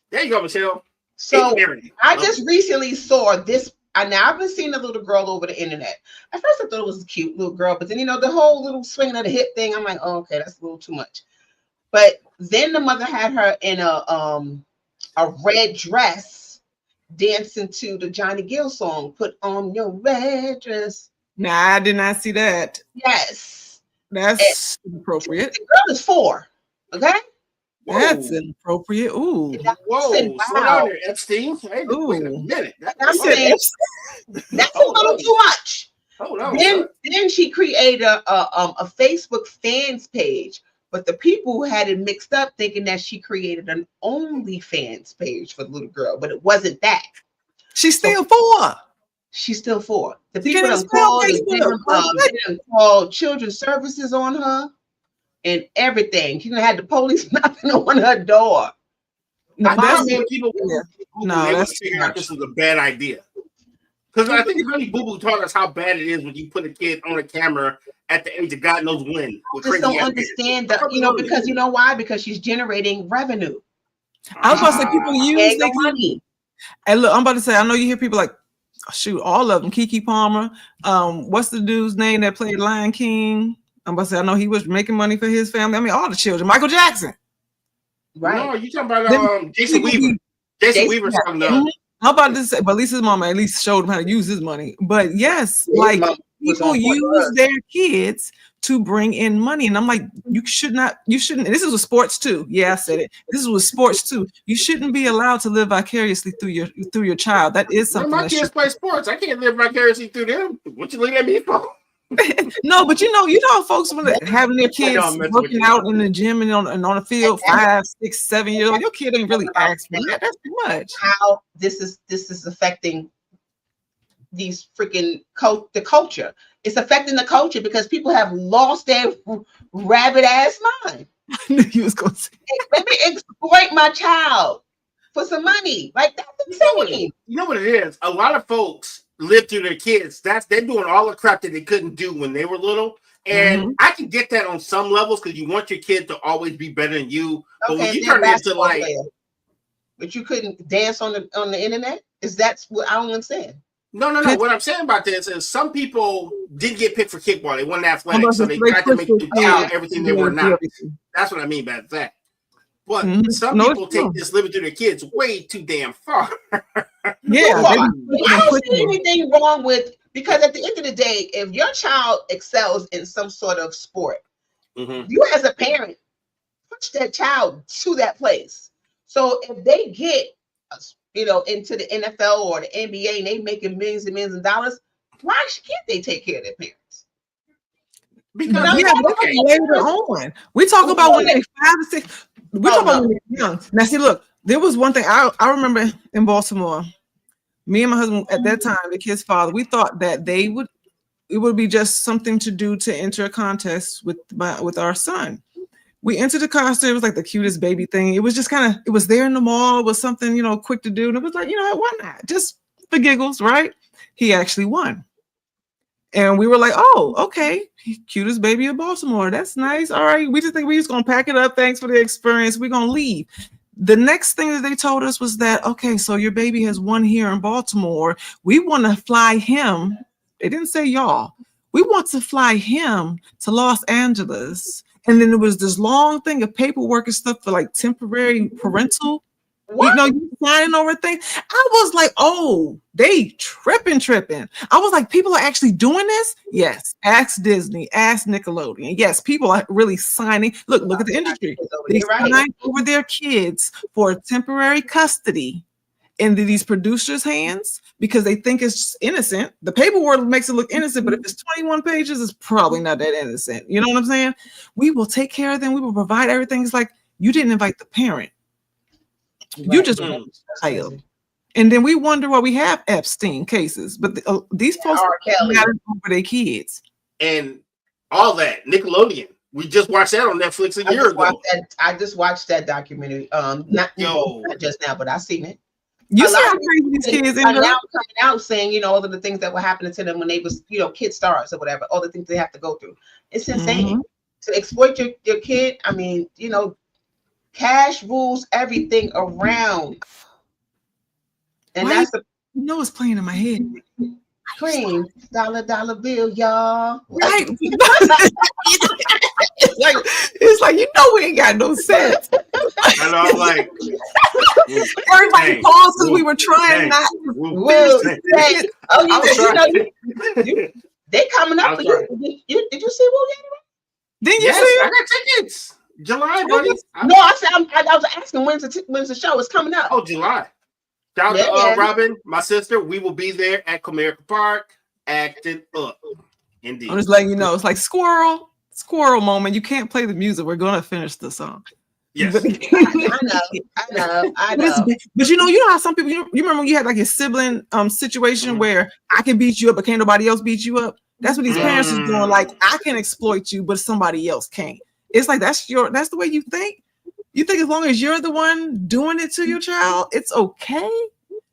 There you go, Michelle. So I just recently saw this. Now I've been seeing a little girl over the internet. At first I thought it was a cute little girl, but then, you know, the whole little swinging of the hip thing, I'm like, oh, okay, that's a little too much. But then the mother had her in a red dress dancing to the Johnny Gill song, "Put on Your Red Dress." Nah, I did not see that. Yes. That's inappropriate. The girl is 4. Okay? Whoa. That's inappropriate. Ooh. Whoa. Said, wow. Slow down there, Epstein. Hey, wait a minute. That's a little too much. Hold on. Then she created a Facebook fans page, but the people who had it mixed up thinking that she created an OnlyFans page for the little girl, but it wasn't that. She's still 4. She's still 4. The people that called children's services on her and everything. She had the police knocking on her door. People that's figure out this was a bad idea. Because I think Honey Boo Boo taught us how bad it is when you put a kid on a camera at the age of God knows when. I just don't understand that, you know, because you know why? Because she's generating revenue. I was about to say people use their money. And look, I'm about to say, I know you hear people like, shoot, all of them. Keke Palmer. What's the dude's name that played Lion King? I'm about to say, I know he was making money for his family. I mean, all the children. Michael Jackson. Right. No, you talking about Jason Weaver. Jason Weaver's talking about. I'm about to say, but at least his mama at least showed him how to use his money. But yes, like people use their kids to bring in money. And I'm like, you shouldn't. And this is with sports too. Yeah, I said it. This is with sports too. You shouldn't be allowed to live vicariously through your child. That is something. My kids play sports. I can't live vicariously through them. What you looking at me for? No, but you know, folks when having their kids working out in the gym and on the field, 5, 6, 7 years old, your kid ain't really asking that. That's too much. How this is affecting these freaking the culture. It's affecting the culture because people have lost their rabbit ass mind. I knew you was gonna say, let me exploit my child for some money. Like that's insane. You know what it is? A lot of folks live through their kids. They're doing all the crap that they couldn't do when they were little. And I can get that on some levels because you want your kid to always be better than you. But when you turn into like, but you couldn't dance on the internet. That's what I don't understand. No. What I'm saying about this is some people didn't get picked for kickball. They weren't athletic, so they tried to make the child everything they were not. That's what I mean by that. But some people take this living through their kids way too damn far. Yeah, I don't see anything wrong with, because at the end of the day, if your child excels in some sort of sport, you as a parent push that child to that place. So if they get, into the NFL or the NBA and they making millions and millions of dollars, why can't they take care of their parents? Because later on, we talk about when they're 5 or 6. We talk about when they're young. Now, see, look, there was one thing I remember in Baltimore. Me and my husband at that time, the kid's father, we thought that it would be just something to do to enter a contest with our son. We entered the contest. It was like the cutest baby thing. It was just it was there in the mall. It was something, quick to do. And it was like, why not? Just for giggles, right? He actually won. And we were like, oh, okay. Cutest baby of Baltimore. That's nice. All right. We just think we're just going to pack it up. Thanks for the experience. We're going to leave. The next thing that they told us was that, okay, so your baby has won here in Baltimore. We want to fly him. They didn't say y'all. We want to fly him to Los Angeles. And then there was this long thing of paperwork and stuff for like temporary parental What? You know, you signing over things. I was like, oh, they tripping. I was like, people are actually doing this? Yes. Ask Disney, ask Nickelodeon. Yes, people are really signing. Look at the industry. They sign over their kids for temporary custody into these producers' hands because they think it's innocent. The paperwork makes it look innocent, but if it's 21 pages, it's probably not that innocent. You know what I'm saying? We will take care of them. We will provide everything. It's like you didn't invite the parent. You just child. And then we wonder why we have Epstein cases. But these folks are over their kids. And all that. Nickelodeon. We just watched that on Netflix a year ago. I just watched that documentary. Not just now, but I've seen it. You see how crazy these kids are now coming out saying, you know, all of the things that were happening to them when they was, you know, kid stars or whatever, all the things they have to go through. It's insane. To exploit your kid. I mean, you know, cash rules everything around. And that's the it's playing in my head. Cream, dollar bill, y'all. Right. it's like you know we ain't got no sense. And I'm like, everybody paused because we were trying not to. They coming up. Did you see Will Gator? Didn't you see it? I got tickets. July, buddy. No, I said I was asking when's the show? It's coming up. Oh, July. Shout out to Robin, my sister. We will be there at Comerica Park, acting up. Indeed. I'm just letting you know. It's like squirrel moment. You can't play the music. We're gonna finish the song. Yes, I know. But you know how some people. You remember when you had like a sibling situation where I can beat you up, but can't nobody else beat you up. That's what these parents are doing. Like I can exploit you, but somebody else can't. It's like that's the way you think. You think as long as you're the one doing it to your child, it's okay.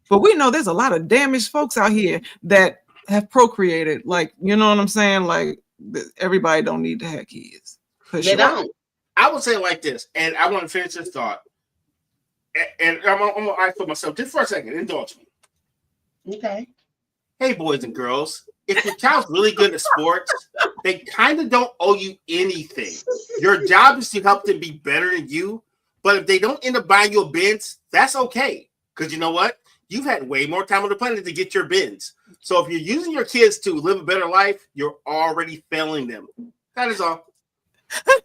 But we know there's a lot of damaged folks out here that have procreated. Like, you know what I'm saying? Like everybody don't need to have kids. They don't. I would say it like this, and I want to finish this thought. And I'm going to ask for myself just for a second. Indulge me. Okay. Hey, boys and girls. If your child's really good at sports, they kind of don't owe you anything. Your job is to help them be better than you. But if they don't end up buying you a Benz, that's okay. Because you know what? You've had way more time on the planet to get your Benz. So if you're using your kids to live a better life, you're already failing them. That is all.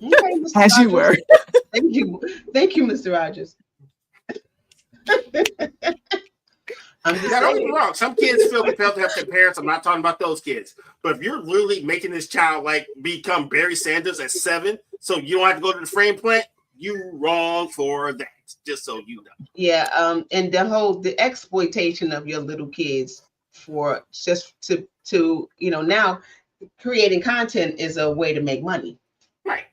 Okay, as you were. Thank you, Mr. Rogers. Don't get me wrong. Some kids feel compelled to help their parents. I'm not talking about those kids. But if you're literally making this child like become Barry Sanders at 7, so you don't have to go to the frame plant, you're wrong for that. Just so you know. Yeah, and the exploitation of your little kids for just to you know, now creating content is a way to make money. Right.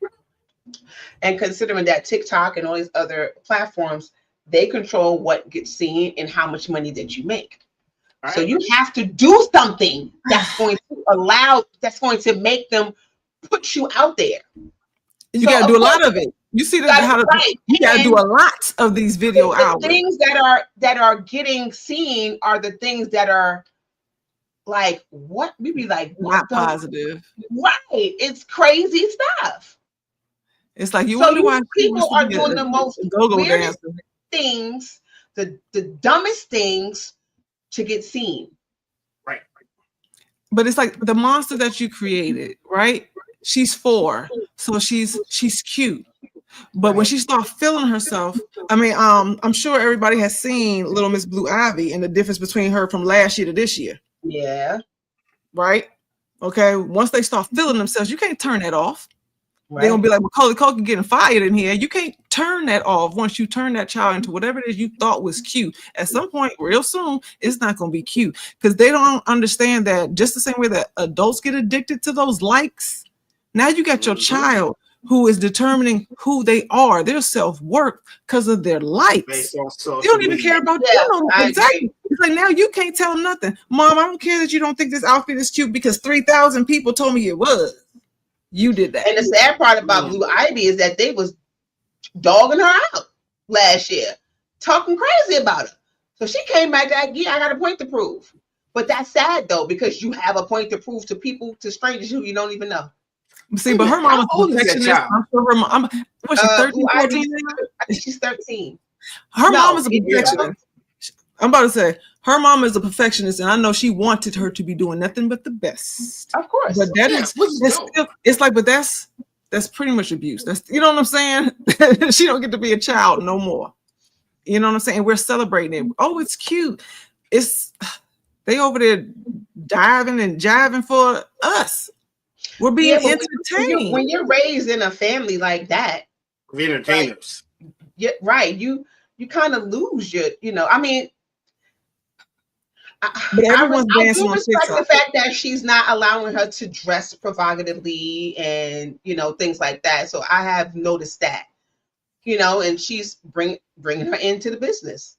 And considering that TikTok and all these other platforms, they control what gets seen and how much money that you make. Right. So you have to do something that's going to make them put you out there. You got to do a lot of it. You see that you got to do a lot of these video hours. The things that are getting seen are the things that are like what we be like not positive. Right. It's crazy stuff. It's like you wonder why people are doing the most weirdest things, the dumbest things to get seen. Right. But it's like the monster that you created, right? She's 4, so she's cute. But when she starts feeling herself, I mean, I'm sure everybody has seen Little Miss Blue Ivy and the difference between her from last year to this year. Yeah. Right? Okay. Once they start feeling themselves, you can't turn that off. Right. They're gonna be like, Macaulay Culkin getting fired in here. You can't turn that off. Once you turn that child into whatever it is you thought was cute, at some point, real soon, it's not gonna be cute because they don't understand that just the same way that adults get addicted to those likes. Now you got your child who is determining who they are, their self-worth because of their likes. They don't even care about you. Exactly. It's like now you can't tell them nothing. Mom, I don't care that you don't think this outfit is cute because 3,000 people told me it was. You did that. And the sad part about Blue Ivy is that they was dogging her out last year, talking crazy about her. So she came back like, yeah, I got a point to prove. But that's sad though, because you have a point to prove to people, to strangers who you don't even know. See, but her mom was perfectionist. I'm sure her mom, was she 13, 14? I think she's 13. Her mom is a perfectionist. I'm about to say her mom is a perfectionist, and I know she wanted her to be doing nothing but the best. Of course, but that's still, it's like, but that's pretty much abuse. That's, you know what I'm saying? She don't get to be a child no more. You know what I'm saying? We're celebrating it. Oh, it's cute. They over there diving and jiving for us. We're being entertained. When you're raised in a family like that, we're entertainers. Yeah, right. You kind of lose your, I mean, but everyone's dancing on TikTok. The fact that she's not allowing her to dress provocatively and things like that. So I have noticed that, and she's bringing her into the business.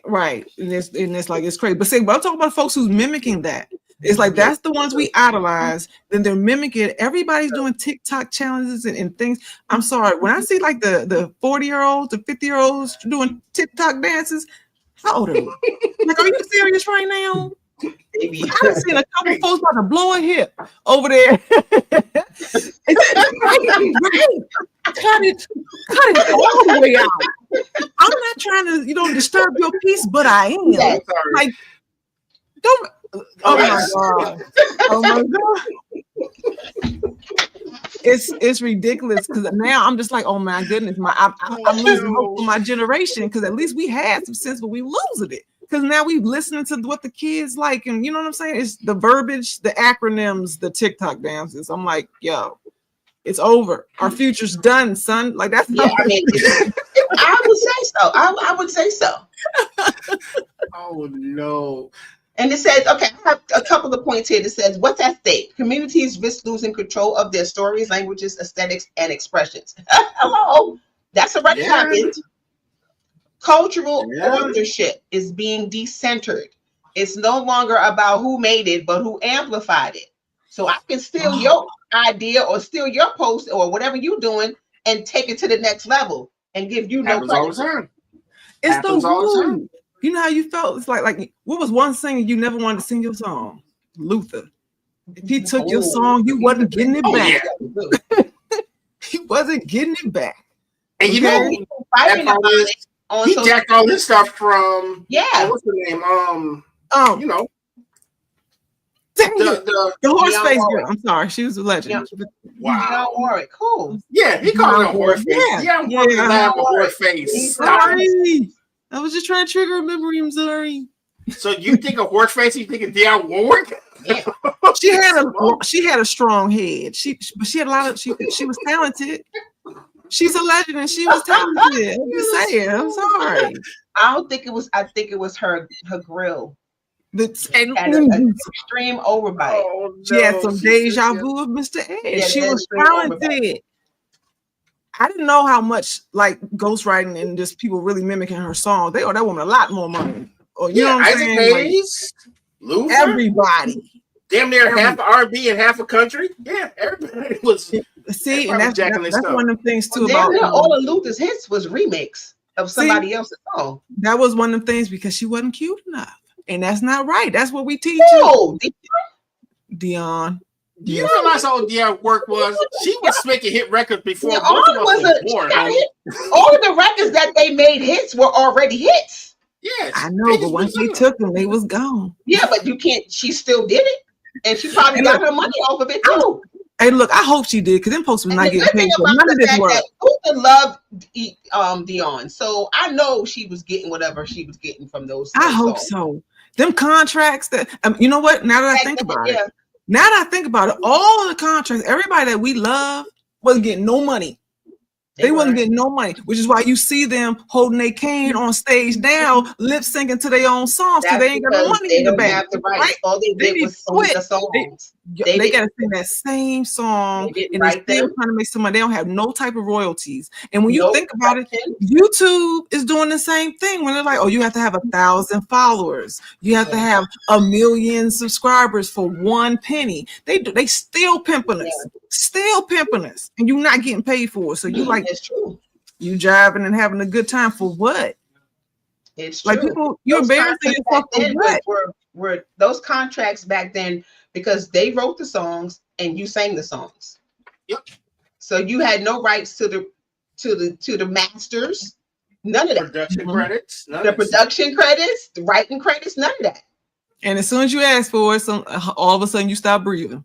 Right, and it's like it's crazy. But I'm talking about folks who's mimicking that. It's like that's the ones we idolize. Then they're mimicking. Everybody's doing TikTok challenges and things. I'm sorry, when I see like the 40-year-olds, the 50-year-olds doing TikTok dances. How old are you? Like, are you serious right now? I've seen a couple folks about to blow a hip over there. Cut it all the way out. I'm not trying to, disturb your peace, but I am. Yeah, like, don't. Oh my god! Oh my god! It's ridiculous because now I'm just like, oh my goodness, I'm losing hope for my generation because at least we had some sense, but we losing it because now we listening to what the kids like, and you know what I'm saying? It's the verbiage, the acronyms, the TikTok dances. I'm like, yo, it's over. Our future's done, son. Like that's I mean, I would say so. I would say so. Oh no. And it says, okay, I have a couple of points here that says, what's at stake? Communities risk losing control of their stories, languages, aesthetics, and expressions. Hello, that's already happened. Cultural ownership is being decentered. It's no longer about who made it, but who amplified it. So I can steal your idea or steal your post or whatever you're doing and take it to the next level and give you no credit. It's the rule. You know how you felt? It's like what was one singer you never wanted to sing your song? Luther. If he took your song, you wasn't getting it back. Yeah. He wasn't getting it back. And you know, he jacked all this stuff from what's the name? The horse face girl. I'm sorry, she was a legend. Yeah. Wow. Warwick, cool. Yeah, he called her a horse face. Yeah, a horse face. Sorry. I was just trying to trigger a memory. I'm sorry. So you think of horse face? You think of Dionne Warwick? Yeah. She had a strong head. She had a lot of. She was talented. She's a legend, and she was talented. I'm just saying. I'm sorry. I don't think it was. I think it was her grill. Extreme overbite. Oh, no. She had some deja vu of Mr. Ed. She was talented. I didn't know how much like ghostwriting and just people really mimicking her song. They owe that woman a lot more money. Or you know what I'm saying? Hayes, like, everybody. Damn near half R&B and half a country. Yeah, everybody was. See, and that's one of the things too. About all of Luther's hits was remix of somebody else's song. That was one of the things because she wasn't cute enough, and that's not right. That's what we teach you, Dionne. Do you realize how old Dionne's work was? She was making hit records before both of us was born. All of the records that they made hits were already hits. Yes, I know, but once they took them, they was gone. Yeah, but you can't. She still did it, and she probably got her money off of it too. Hey, look, I hope she did because them folks was not getting paid for none of this work. Luther loved Dionne, so I know she was getting whatever she was getting from those. I hope so. Them contracts that you know what? Now that I think about it. Now that I think about it, all of the contracts, everybody that we love wasn't getting no money. They wasn't getting no money, which is why you see them holding their cane on stage now, lip syncing to their own songs because they ain't got no money in the bank. Right? All they did was sing the songs. They got to sing that same song, and they're still trying to make some money. They don't have no type of royalties. And when you think about it, YouTube is doing the same thing when they're like, oh, you have to have 1,000 followers. You have to have 1 million subscribers for 1 penny. They still pimping us. Still pimping us, and you're not getting paid for it. So you like, it's true. You driving and having a good time for what? It's like true. People, you're embarrassing yourself for what? Were those contracts back then because they wrote the songs and you sang the songs. Yep. So you had no rights to the masters. None of that. Production credits. The production credits, the writing credits, none of that. And as soon as you ask for it, all of a sudden you stop breathing.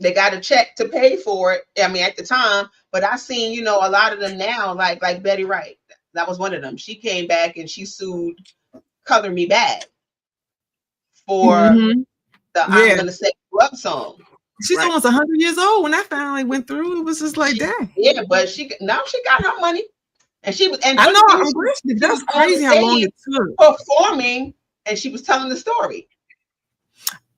They got a check to pay for it. I mean, at the time, but I seen, you know, a lot of them now, like Betty Wright. That was one of them. She came back and she sued Color Me Badd for the I'm Gonna Set You Up song. She's almost 100 years old. When that finally went through, it was just like that. Yeah, but she got her money. And she was, and I know, that's crazy how long it took. Performing, and she was telling the story.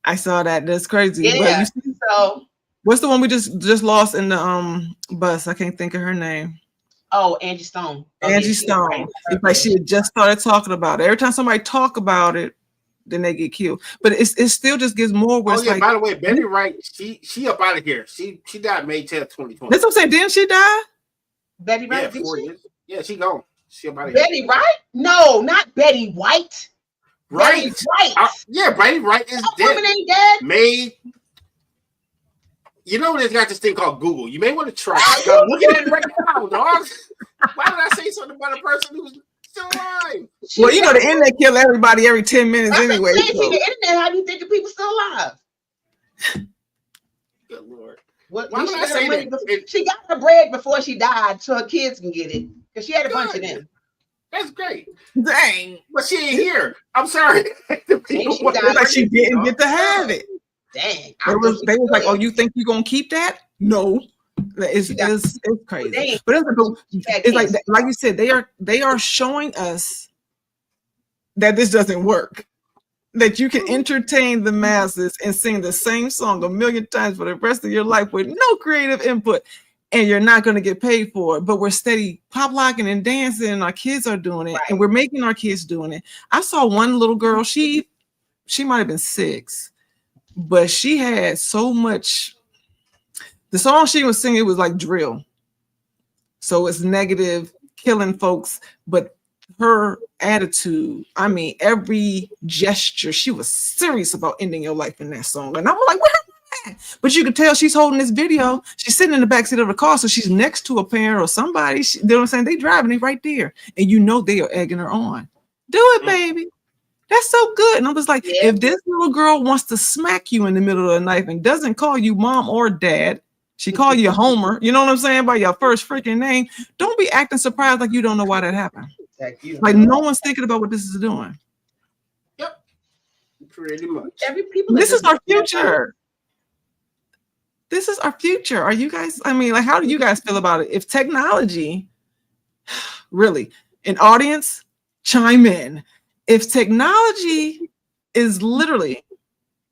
I saw that. That's crazy. Yeah. So what's the one we just lost in the bus? I can't think of her name. Oh, Angie Stone. Angie Stone. Right. It's like she had just started talking about it. Every time somebody talk about it, then they get killed. But it still just gives more. Oh yeah. Like, by the way, Betty Wright, she up out of here. She died May 10th, 2020. That's what I'm saying. Didn't she die? Betty Wright. Yeah, 4 years. Yeah, she gone. She up out of Betty here. Wright? No, not Betty White. Right. Yeah, Betty Wright is dead. Woman ain't dead. You know, there's got this thing called Google. You may want to try it. I'm looking at it right now, dog. Why did I say something about a person who's still alive? Well, you know, the internet kill everybody every 10 minutes anyway. So. The internet, how do you think of people still alive? Good Lord. Why would I say that? She got her bread before she died so her kids can get it. Because she had a bunch of them. That's great. Dang. But she ain't here. I'm sorry. Like she didn't get to have it. Dang. They was like, oh, you think you're going to keep that? No. It's crazy. Dang. But it's like you said, they are showing us that this doesn't work. That you can entertain the masses and sing the same song 1,000,000 times for the rest of your life with no creative input. And you're not going to get paid for it, but we're steady pop locking and dancing, and our kids are doing it, and we're making our kids doing it. I saw one little girl, she might have been 6, but she had so much. The song she was singing was like drill, so it's negative, killing folks, but her attitude, I mean, every gesture, she was serious about ending your life in that song, and I'm like, what? But you can tell she's holding this video. She's sitting in the backseat of the car, so she's next to a parent or somebody. You know what I'm saying? They driving it right there, and you know they are egging her on. Do it, baby. That's so good. And I'm just like, if this little girl wants to smack you in the middle of the night and doesn't call you mom or dad, she call you Homer. You know what I'm saying? By your first freaking name. Don't be acting surprised like you don't know why that happened. Like no one's thinking about what this is doing. Yep. Pretty much. This is our future. This is our future. Are you guys, I mean, like, how do you guys feel about it? If technology, really, an audience, chime in. If technology is literally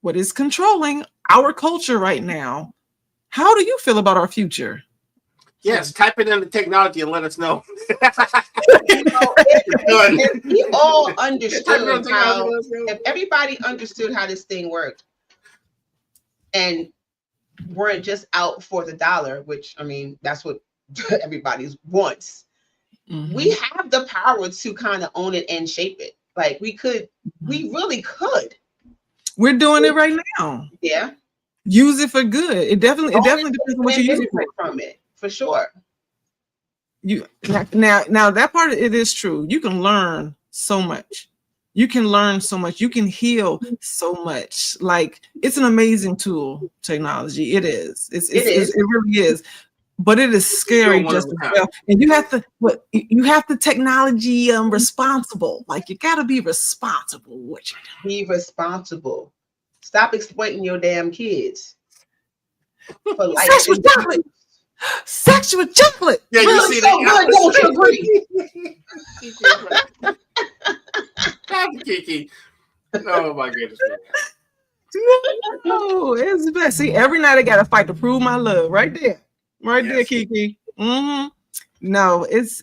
what is controlling our culture right now, how do you feel about our future? Yes, type it in the technology and let us know. If we all understood if everybody understood how this thing worked and weren't just out for the dollar, which I mean, that's what everybody wants. Mm-hmm. We have the power to kind of own it and shape it. Like we really could. We're doing it right now. Yeah. Use it for good. It definitely depends on what you use it from it, for sure. You now that part of it is true. You can learn so much. You can learn so much. You can heal so much. Like it's an amazing tool, technology. It is. It really is. But it is scary just as well. And you have to technology responsible. Like you gotta be responsible. Be responsible. Stop exploiting your damn kids. For life. Sexual chocolate. Sexual chocolate. Yeah, you see that? Don't you agree? Kiki. Oh my goodness. Oh, it's the best. See, every night I gotta fight to prove my love. Right there. Right there, Kiki. Mm-hmm. No, it's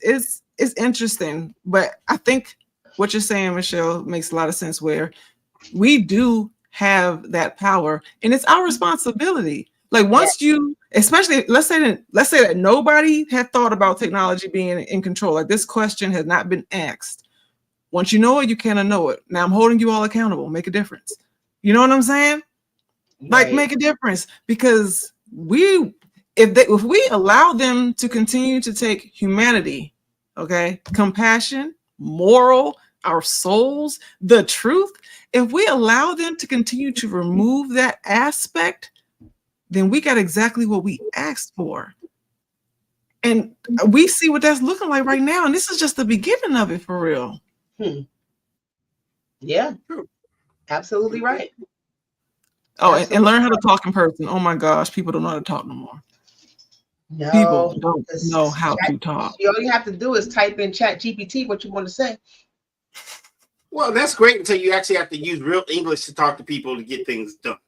interesting. But I think what you're saying, Michelle, makes a lot of sense where we do have that power and it's our responsibility. Like once you, especially let's say that nobody had thought about technology being in control. Like this question has not been asked. Once you know it, you kind of know it. Now I'm holding you all accountable. Make a difference. You know what I'm saying? Like make a difference because if we allow them to continue to take humanity, okay, compassion, moral, our souls, the truth, if we allow them to continue to remove that aspect, then we got exactly what we asked for. And we see what that's looking like right now. And this is just the beginning of it, for real. Yeah, absolutely right. Oh, and learn how to talk in person. Oh my gosh, people don't know how to talk no more. No, people don't know how to talk. All you have to do is type in ChatGPT what you want to say. Well, that's great until you actually have to use real English to talk to people to get things done.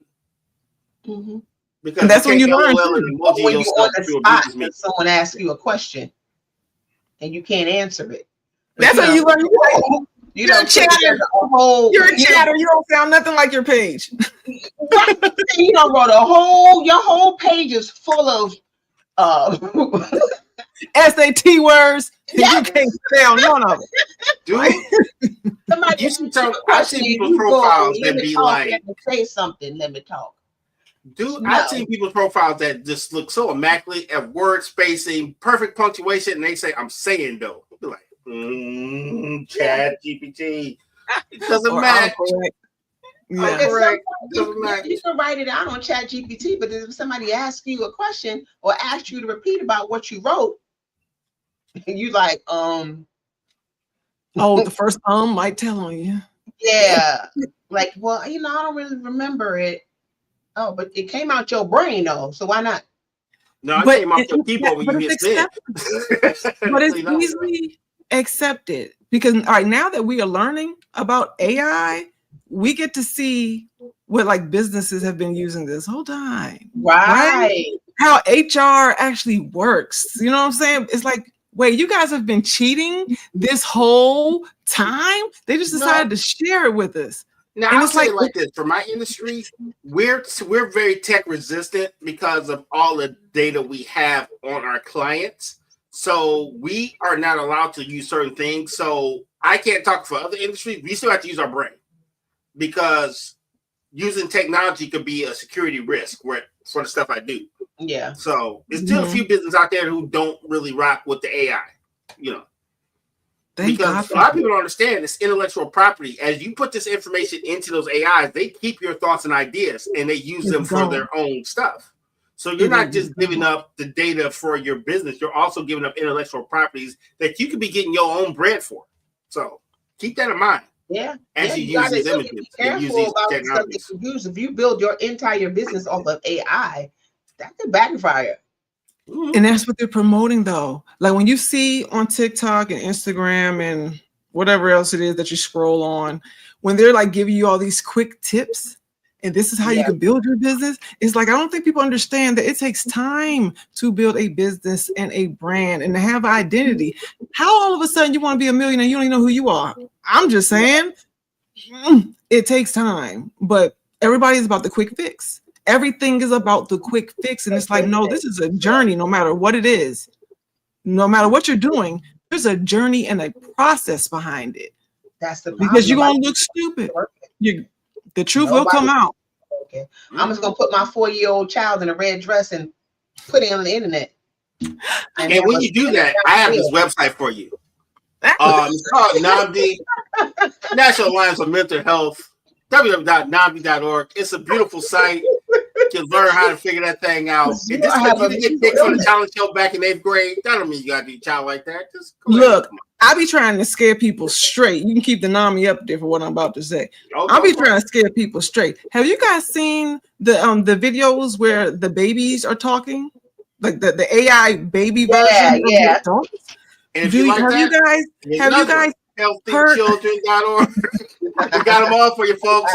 Mm-hmm. Because that's when you learn. When you're on the spot and someone asks you a question and you can't answer it. That's when you learn. You're a chatter. You're a chatter. You don't sound nothing like your page. You don't wrote your whole page is full of SAT words. Yes. You can't spell none of it. Dude, somebody you see I've seen people's profiles that be like, let me say something, let me talk. Dude, I've seen people's profiles that just look so immaculate at word spacing, perfect punctuation, and they say, I'm saying though. Be like, ChatGPT. It doesn't match. Yeah. Correct. You can write it out on ChatGPT, but if somebody asks you a question or asks you to repeat about what you wrote, you like, oh, the first might tell on you. Yeah. Like, well, I don't really remember it. Oh, but it came out your brain though, so why not? No, it came out your keyboard when you hit send. But it's easily accepted because all right, now that we are learning about AI, we get to see what like businesses have been using this whole time. Right? How HR actually works. You know what I'm saying? It's like, wait, you guys have been cheating this whole time? They just decided to share it with us. Now, I'll say it like this. For my industry, we're very tech resistant because of all the data we have on our clients. So we are not allowed to use certain things. So I can't talk for other industries. We still have to use our brain because using technology could be a security risk for the stuff I do. Yeah. So there's still a few businesses out there who don't really rock with the AI, because a lot of people don't understand this intellectual property. As you put this information into those AIs, they keep your thoughts and ideas and they use them for their own stuff. So you're not just giving up the data for your business. You're also giving up intellectual properties that you could be getting your own bread for. So keep that in mind. Yeah. As you use these images, be careful about the stuff that you use. If you build your entire business off of AI, that could backfire. And that's what they're promoting though. Like when you see on TikTok and Instagram and whatever else it is that you scroll on, when they're like giving you all these quick tips and this is how you can build your business. It's like, I don't think people understand that it takes time to build a business and a brand and to have an identity. How all of a sudden you want to be a millionaire, you don't even know who you are. I'm just saying it takes time, but everybody's about the quick fix. Everything is about the quick fix. And it's like, no, this is a journey, no matter what it is. No matter what you're doing, there's a journey and a process behind it. That's the problem. Because you're going to look stupid. The truth will come out. Okay. I'm just going to put my 4-year-old child in a red dress and put it on the internet. And when you do that, I have this website for you. It's called NAMD, National Alliance on Mental Health. www.namdi.org. It's a beautiful site. You can learn how to figure that thing out. And just like you didn't get picked for the talent show back in 8th grade, that don't mean you gotta be a child like that. Just look, I be trying to scare people straight. You can keep the NAMI up there for what I'm about to say. I'll be trying to scare people straight. Have you guys seen the videos where the babies are talking? Like the AI baby version? Yeah. Have you guys healthychildren.org. We got them all for you folks.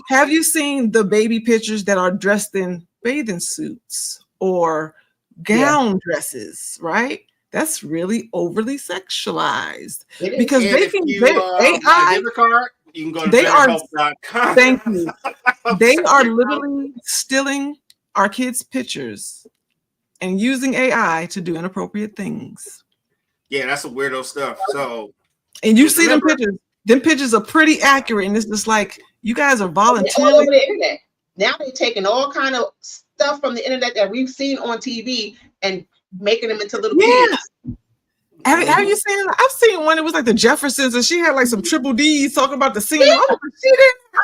Have you seen the baby pictures that are dressed in bathing suits or gown dresses, right? That's really overly sexualized because AI. You can go to betterhelp.com. Thank you. They are literally stealing our kids' pictures and using AI to do inappropriate things. Yeah, that's some weirdo stuff. So, and you see them pictures. Them pictures are pretty accurate, and it's just like you guys are volunteering. All over the internet. Now they're taking all kind of stuff from the internet that we've seen on TV and making them into little kids. Have you seen? I've seen one. It was like the Jeffersons, and she had like some triple D's talking about the scene. Yeah.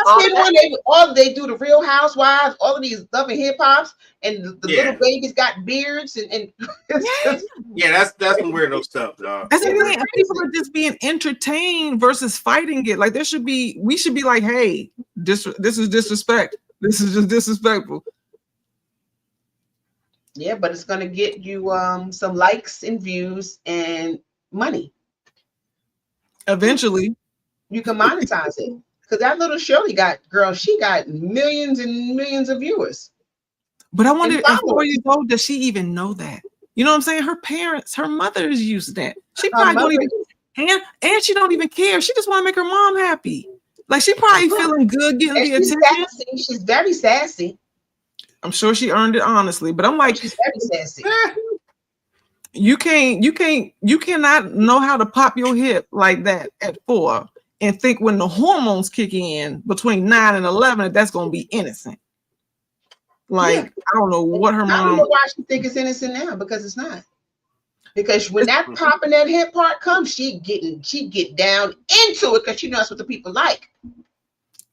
I seen one. They do the Real Housewives, all of these loving hip hops, and the little babies got beards and yeah, that's some weirdo stuff, dog. That's people are just being entertained versus fighting it. Like we should be like, hey, this is disrespect. This is just disrespectful. Yeah, but it's gonna get you some likes and views and money. Eventually, you can monetize it because that little Shirley got millions and millions of viewers. But I wonder, at 4 years old, does she even know that? You know what I'm saying? Her mother is used to that. She probably don't even, and she don't even care. She just want to make her mom happy. Like she probably feeling good getting the attention. Sassy. She's very sassy. I'm sure she earned it honestly, but I'm like, she's very sassy. You cannot know how to pop your hip like that at 4 and think when the hormones kick in between 9 and 11 that's going to be innocent. Like, yeah. I don't know what her mom. I don't know why she think it's innocent now, because it's not. Because when that popping that hip part comes, she get down into it because she knows what the people like.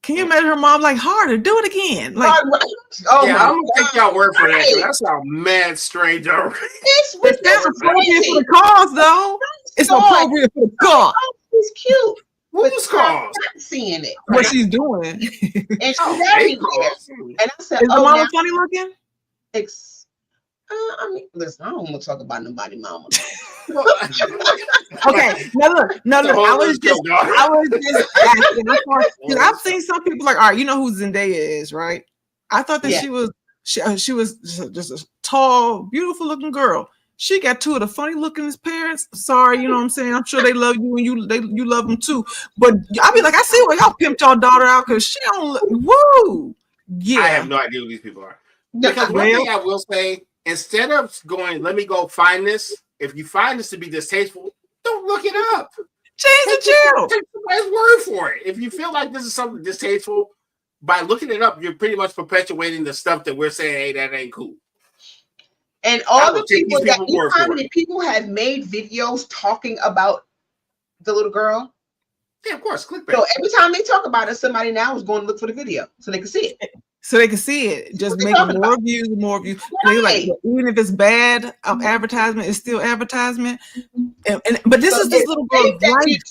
Can you imagine her mom like harder? Do it again. Like, oh yeah, I'm gonna take y'all word for that. That sounds mad strange already. It's appropriate for the cause, though. It's appropriate for the cause. It's cute. Who's cause? Not seeing it. What she's doing. And she's everywhere. And I said, is the mama funny looking? I mean, listen, I don't want to talk about nobody mama. Okay, look. I was just asking. Because I've seen some people like, all right, you know who Zendaya is, right? I thought that she was just a tall, beautiful looking girl. She got two of the funny looking parents. Sorry, you know what I'm saying? I'm sure they love you and you love them too. But I'll be like, I see why y'all pimped y'all daughter out because she don't woo. Yeah. I have no idea who these people are. Because one thing I will say, instead of going, let me go find this, if you find this to be distasteful, don't look it up. Change the channel. Take somebody's word for it. If you feel like this is something distasteful, by looking it up, you're pretty much perpetuating the stuff that we're saying, hey, that ain't cool. And all the people that, you know how many people have made videos talking about the little girl? Yeah, of course. Clickbait. So every time they talk about it, somebody now is going to look for the video so they can see it. So they can see it, just making more views and more views. Right. Like, even if it's bad advertisement, it's still advertisement. But this is this little girl's life.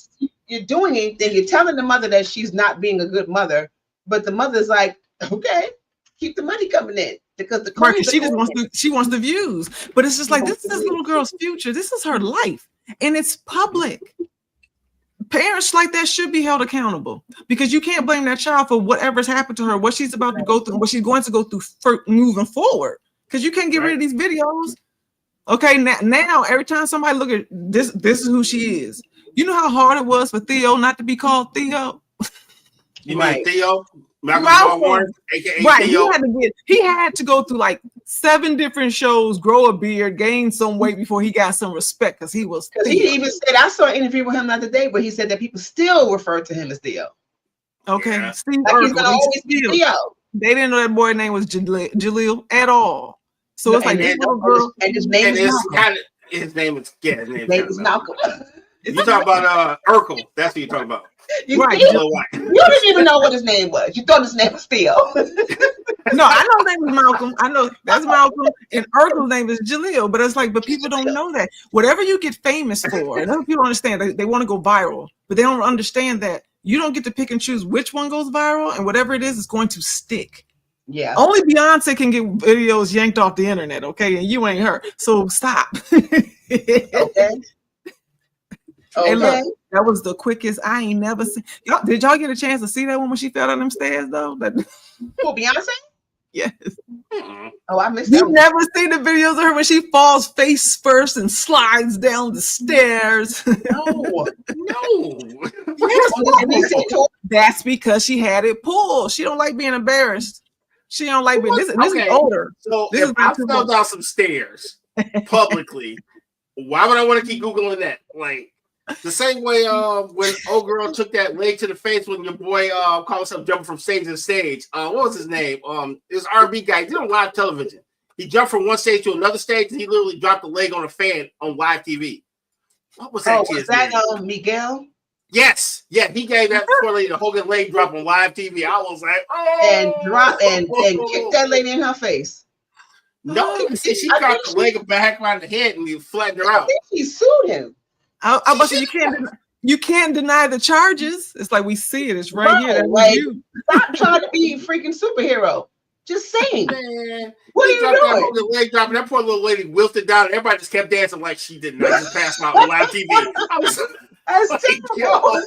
You're doing it, then you're telling the mother that she's not being a good mother, but the mother's like, okay, keep the money coming in because she wants the views. But it's just like this is this little girl's future. This is her life, and it's public. Parents like that should be held accountable because you can't blame that child for whatever's happened to her, what she's about to go through, what she's going to go through moving forward. Because you can't get rid of these videos. Okay, now every time somebody look at this is who she is. You know how hard it was for Theo not to be called Theo? You mean Theo? Malcolm. AKA right. Theo. He had to go through like 7 different shows, grow a beard, gain some weight before he got some respect because he was Theo. He even said, I saw an interview with him the other day where he said that people still refer to him as Theo. Okay. Yeah. Steve like he's gonna always be Theo. They didn't know that boy's name was Jaleel at all. So it's like this little girl. And his name is Malcolm. His name is Malcolm. You talking about Urkel. That's what you're talking about. Right. You didn't even know what his name was. You thought his name was Theo. No, I know his name was Malcolm. I know that's Malcolm, and Urkel's name is Jaleel. But it's like, but people don't know that. Whatever you get famous for, and other people understand, they want to go viral, but they don't understand that you don't get to pick and choose which one goes viral, and whatever it is going to stick. Yeah. Only Beyonce can get videos yanked off the internet, okay? And you ain't her. So stop. Okay. Hey, look, that was the quickest. I ain't never seen. Did y'all get a chance to see that one when she fell down them stairs though? Who, Beyonce? Yes. Oh, I missed that. You've never seen the videos of her when she falls face first and slides down the stairs. No. Yes, that's because she had it pulled. She don't like being embarrassed. She don't like being. This is older. So if I fell down some stairs publicly, why would I want to keep Googling that? Like the same way when old girl took that leg to the face when your boy called himself jumping from stage to stage. What was his name? This R&B guy. He did on live television. He jumped from one stage to another stage and he literally dropped the leg on a fan on live TV. What was that? Oh, was that Miguel? Yes, yeah, he gave that poor lady the Hogan leg drop on live TV. I was like, and kicked that lady in her face. No, she got the leg back around the head and you flattened her out. I think he sued him. I about to say you can't deny the charges. It's like we see it. It's right here. Like, stop trying to be a freaking superhero. Just saying. Man, what are you doing? That leg drop, and that poor little lady wilted down, and everybody just kept dancing like she did not. Just passed out on live TV. That's terrible.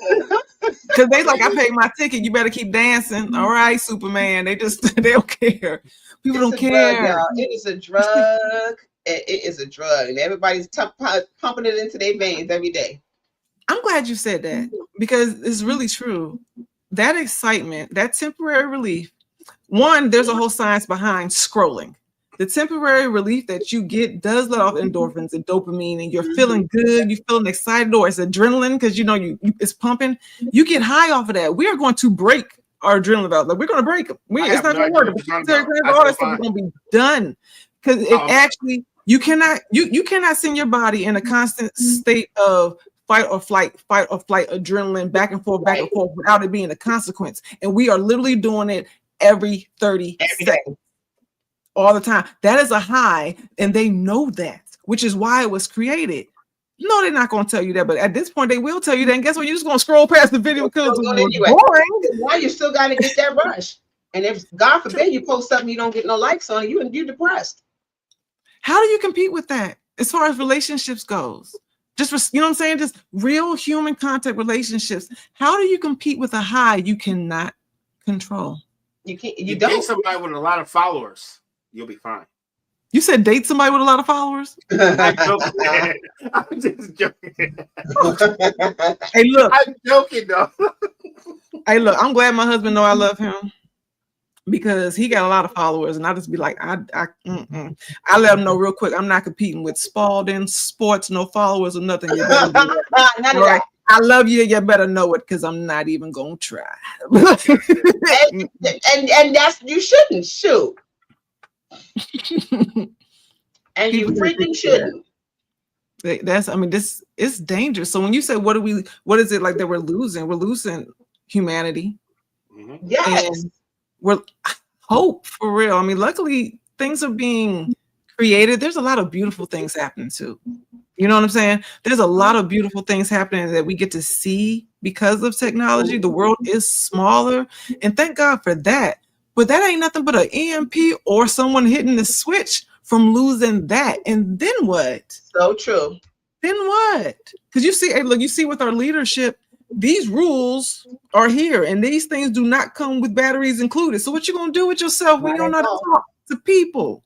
Because they like, I paid my ticket. You better keep dancing. All right, Superman. They don't care. People don't care. Drug, it is a drug. It is a drug, and everybody's pumping it into their veins every day. I'm glad you said that because it's really true. That excitement, that temporary relief. One, there's a whole science behind scrolling. The temporary relief that you get does let off endorphins and dopamine, and you're feeling good, you're feeling excited, or it's adrenaline because it's pumping. You get high off of that. We are going to break our adrenaline valve. Like, we're going to break them. It's not going to work. All that stuff is going to be done because it actually you cannot send your body in a constant state of fight or flight, adrenaline, back and forth without it being a consequence. And we are literally doing it every 30 seconds. All the time. That is a high, and they know that, which is why it was created. No, they're not going to tell you that, but at this point, they will tell you that. And guess what? You're just going to scroll past the video because it's boring. Why you still got to get that rush? And if God forbid you post something you don't get no likes on, you're depressed. How do you compete with that as far as relationships goes? Just, you know what I'm saying? Just real human contact relationships. How do you compete with a high you cannot control? You can't. You date somebody with a lot of followers. You'll be fine. You said date somebody with a lot of followers? I'm just joking. Hey, look. I'm joking, though. Hey, look. I'm glad my husband know I love him because he got a lot of followers, and I just be like, I let him know real quick. I'm not competing with Spalding Sports, no followers or nothing. You better do it. None of that. I love you. You better know it because I'm not even gonna try. and that's you shouldn't shoot. And you freaking shouldn't. This is dangerous. So when you say what is it like that we're losing? We're losing humanity. Mm-hmm. Yes. And we're hope for real. I mean, luckily things are being created. There's a lot of beautiful things happening too. You know what I'm saying? There's a lot of beautiful things happening that we get to see because of technology. The world is smaller, and thank God for that. But that ain't nothing but an EMP or someone hitting the switch from losing that. And then what? So true. Then what? Because you see with our leadership, these rules are here, and these things do not come with batteries included. So what you gonna do with yourself when you don't know how to talk to people?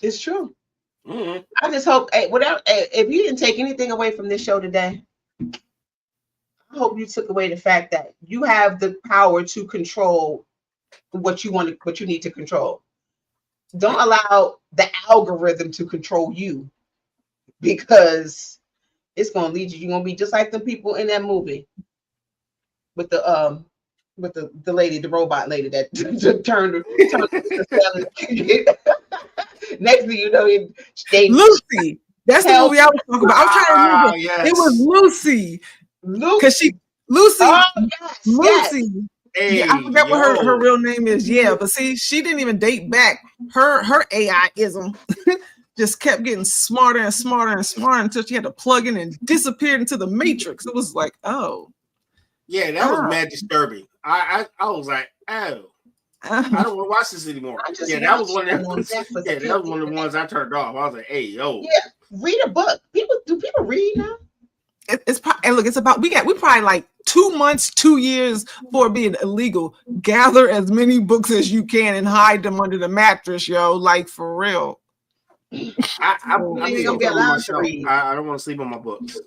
It's true. Mm-hmm. I just hope, if you didn't take anything away from this show today, I hope you took away the fact that you have the power to control what you need to control. Don't allow the algorithm to control you, because it's gonna lead you. You're gonna be just like the people in that movie with the lady, the robot lady that turned. Next thing you know, Lucy. That's the movie I was talking about. I was trying to remember. Yes. It was Lucy. Lucy. Oh, yes, Lucy. Yes. Hey, I forgot what her real name is. Yeah, but see, she didn't even date back. Her AI-ism just kept getting smarter and smarter and smarter until she had to plug in and disappeared into the matrix. It was like, oh. Yeah, that was mad disturbing. I was like, oh. I don't want to watch this anymore. That was one of the ones I turned off. I was like, hey, yo. Yeah, read a book. Do people read now? It's about we probably like 2 months, 2 years for being illegal. Gather as many books as you can and hide them under the mattress, yo. Like, for real. I don't want to sleep on my books.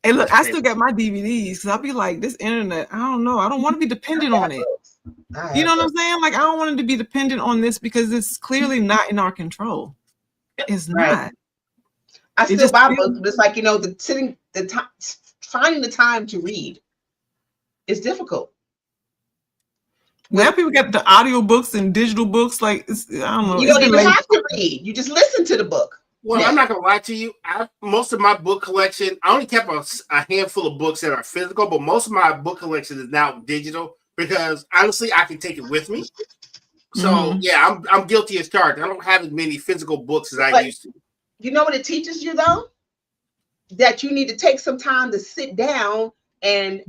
Hey, look, I still got my DVDs because I'll be like, this internet, I don't know. I don't want to be dependent on it. You know what I'm saying? Like, I don't want it to be dependent on this because it's clearly not in our control. It's not. I still buy books, but it's like, finding the time to read is difficult. Now people got the audio books and digital books. Like, I don't know. You don't even have to read. You just listen to the book. Well, I'm not gonna lie to you. Most of my book collection, I only kept a handful of books that are physical, but most of my book collection is now digital because honestly, I can take it with me. So yeah, I'm guilty as charged. I don't have as many physical books as I used to. You know what it teaches you though? That you need to take some time to sit down and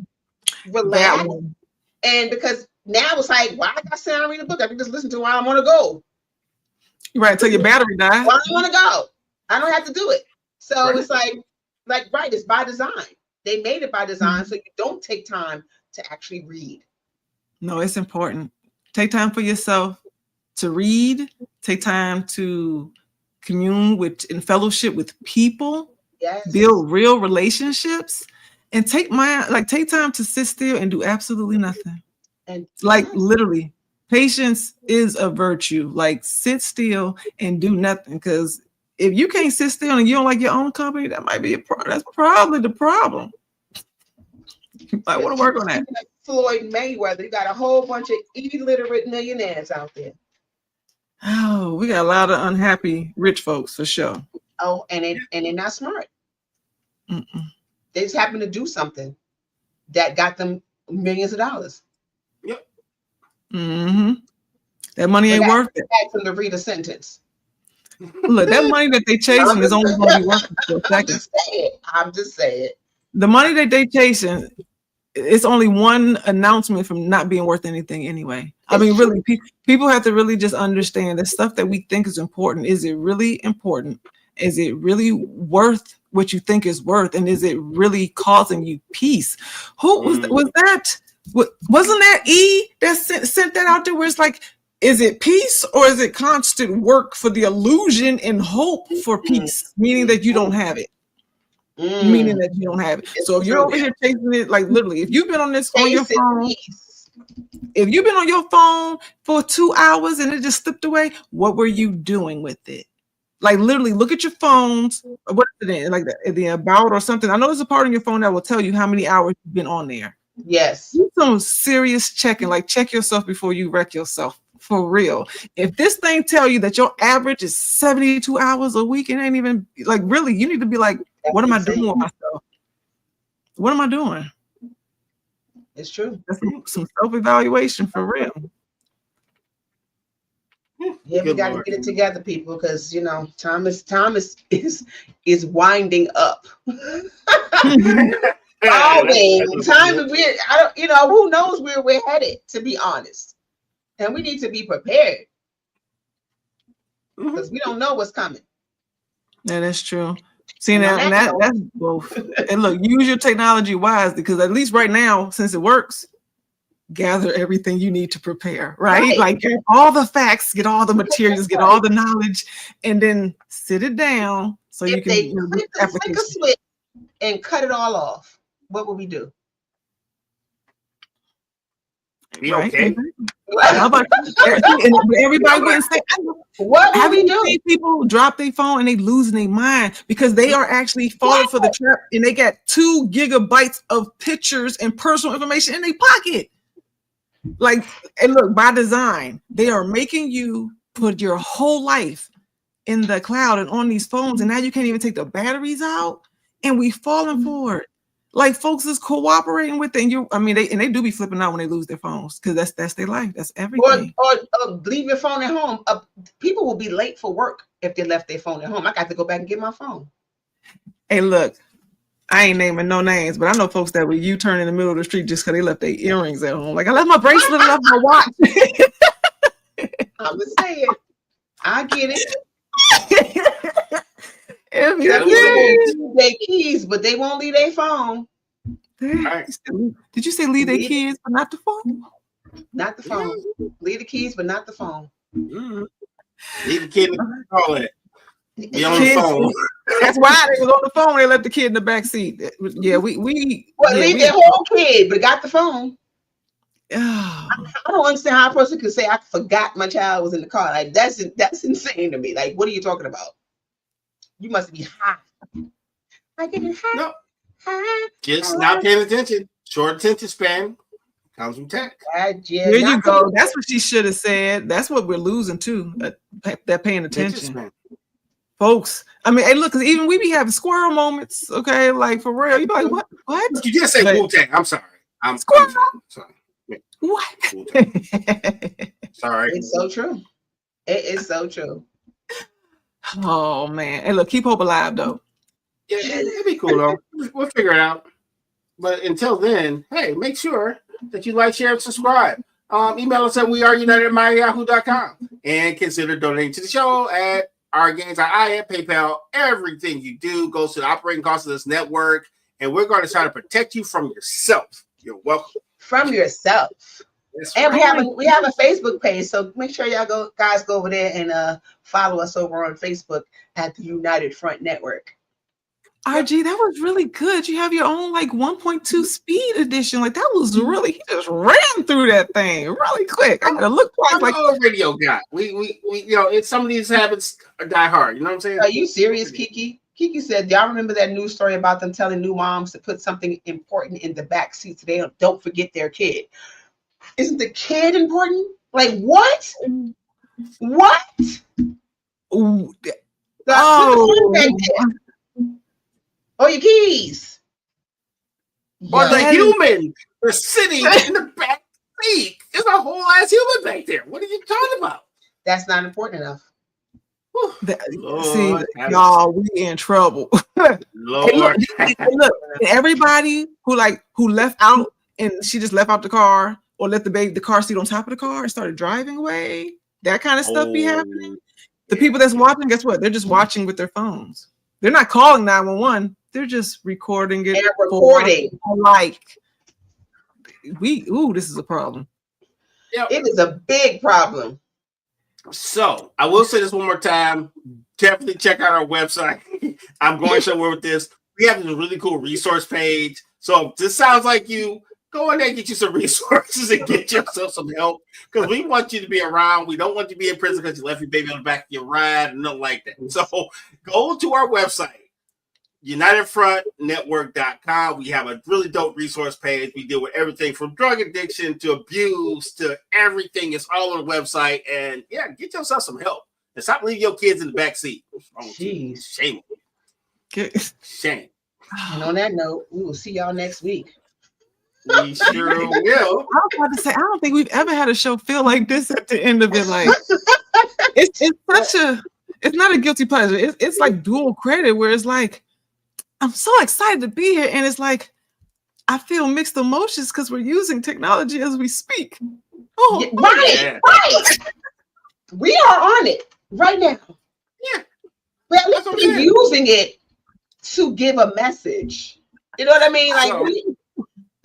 relax. And because now it's like, why I gotta sit down and read a book? I can just listen to it while I'm on the go. Right, until your battery dies. While I want to go. I don't have to do it. So it's like, it's by design. They made it by design so you don't take time to actually read. No, it's important. Take time for yourself to read. Take time to commune with and fellowship with people. Yes. Build real relationships, and take time to sit still and do absolutely nothing. And literally, patience is a virtue. Like sit still and do nothing, because if you can't sit still and you don't like your own company, that might be that's probably the problem. I want to work on that. Floyd Mayweather, you got a whole bunch of illiterate millionaires out there. Oh, we got a lot of unhappy rich folks for sure. Oh, and they're not smart. They just happen to do something that got them millions of dollars. Yep. That money ain't worth it. Ask them to read a sentence. Look, that money that they chasing is only going to be worth it for a second. I'm just saying. The money that they chasing, it's only one announcement from not being worth anything anyway. I mean, really, people have to really just understand the stuff that we think is important. Is it really important? Is it really worth what you think is worth? And is it really causing you peace? Who was that? Wasn't that E that sent that out there where it's like, is it peace or is it constant work for the illusion and hope for peace? Meaning that you don't have it. Meaning that you don't have it. So if you're over here chasing it, like literally, if you've been on this on your phone, if you've been on your phone for 2 hours and it just slipped away, what were you doing with it? Like literally look at your phones. What is it in? Like the about or something. I know there's a part on your phone that will tell you how many hours you've been on there. Yes. Do some serious checking, like check yourself before you wreck yourself. For real. If this thing tell you that your average is 72 hours a week, it ain't even like really, you need to be like, what am I doing with myself? What am I doing? It's true. That's some self-evaluation for real. Yeah, we got to get it together, people, because you know time is winding up. Always, time is weird. Who knows where we're headed? To be honest, and we need to be prepared because we don't know what's coming. Yeah, that's true. See now, that's both. And look, use your technology wisely, because at least right now, since it works, gather everything you need to prepare, right? Like get all the facts, get all the materials, get all the knowledge, and then sit it down so you can flick a switch and cut it all off. What would we do? Be okay. How about everybody wouldn't say, what would we do? People drop their phone and they losing their mind because they are actually falling for the trap, and they got 2 gigabytes of pictures and personal information in their pocket. Like, and look, by design, they are making you put your whole life in the cloud and on these phones, and now you can't even take the batteries out, and we falling for it. Like folks is cooperating with it, and they do be flipping out when they lose their phones, because that's their life. That's everything. Or leave your phone at home. People will be late for work if they left their phone at home. I got to go back and get my phone. Hey, look, I ain't naming no names, but I know folks that would U-turn in the middle of the street just because they left their earrings at home. Like, I left my bracelet, I left my watch. I'm just saying, I get it. Leave their keys, but they won't leave their phone. Right. Did you say leave their kids, but not the phone? Not the phone. Leave the keys, but not the phone. Leave the kid in the car. Be on the phone. That's why they was on the phone. They left the kid in the back seat. Yeah, leave their whole kid, but got the phone. Oh. I don't understand how a person could say I forgot my child was in the car. Like that's insane to me. Like, what are you talking about? You must be high. I get high. No. Just not paying attention. Short attention span comes from tech. Here you go. That's what she should have said. That's what we're losing too. That paying attention. folks. I mean, hey, look, because even we be having squirrel moments, okay? Like for real, you be like, what? You just say Wu-Tang. I'm sorry. I'm squirrel. Sorry. What? Sorry. It's so true. It is so true. Oh man. Hey, look, keep hope alive though. Yeah, it'd be cool though. We'll figure it out. But until then, hey, make sure that you like, share, and subscribe. Email us at weareunited@yahoo.com and consider donating to the show at ourgains.ai at PayPal. Everything you do goes to the operating cost of this network, and we're going to try to protect you from yourself. You're welcome. From yourself. That's And right. we have a Facebook page, so make sure y'all guys go over there and follow us over on Facebook at the United Front Network. RG, that was really good. You have your own like 1.2 speed edition. Like that was really, he just ran through that thing really quick. I gotta look twice. I'm Like a radio guy. We you know, it's some of these habits die hard. You know what I'm saying? Are you serious, Kiki? Kiki said, y'all remember that news story about them telling new moms to put something important in the back seat so they don't forget their kid? Isn't the kid important? Like what? What? ooh, Oh, your keys. Or the Yeah. human is sitting in the back seat. There's a whole ass human back there. What are you talking about? That's not important enough. See, y'all, we in trouble. Lord. Hey, look, everybody who left out and she just left out the car or left the car seat on top of the car and started driving away. That kind of stuff be happening. The people that's watching, guess what? They're just watching with their phones. They're not calling 911. They're just recording it. They're recording. Like this is a problem. Yep. It is a big problem. So I will say this one more time. Definitely check out our website. I'm going somewhere with this. We have this really cool resource page. So if this sounds like you, go in there and get you some resources and get yourself some help. Because we want you to be around. We don't want you to be in prison because you left your baby on the back of your ride and nothing like that. So go to our website, UnitedFrontNetwork.com. We have a really dope resource page. We deal with everything from drug addiction to abuse to everything. It's all on the website. And yeah, get yourself some help. And stop leaving your kids in the back seat. What's wrong with you? Shame. Shame. And on that note, we will see y'all next week. We sure will. I was about to say, I don't think we've ever had a show feel like this at the end of it. Like it's not a guilty pleasure. It's like dual credit where it's like, I'm so excited to be here. And it's like, I feel mixed emotions because we're using technology as we speak. Right. We are on it right now. Yeah. But at least we're using it to give a message. You know what I mean? Like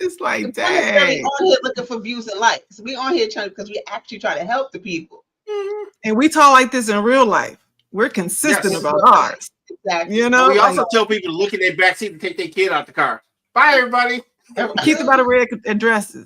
it's like, we're dang. on here looking for views and likes. We on here because we actually try to help the people. And we talk like this in real life. We're consistent about ours. Exactly. You know, we also tell people to look in their backseat and take their kid out the car. Bye, everybody. Keep them by the red addresses.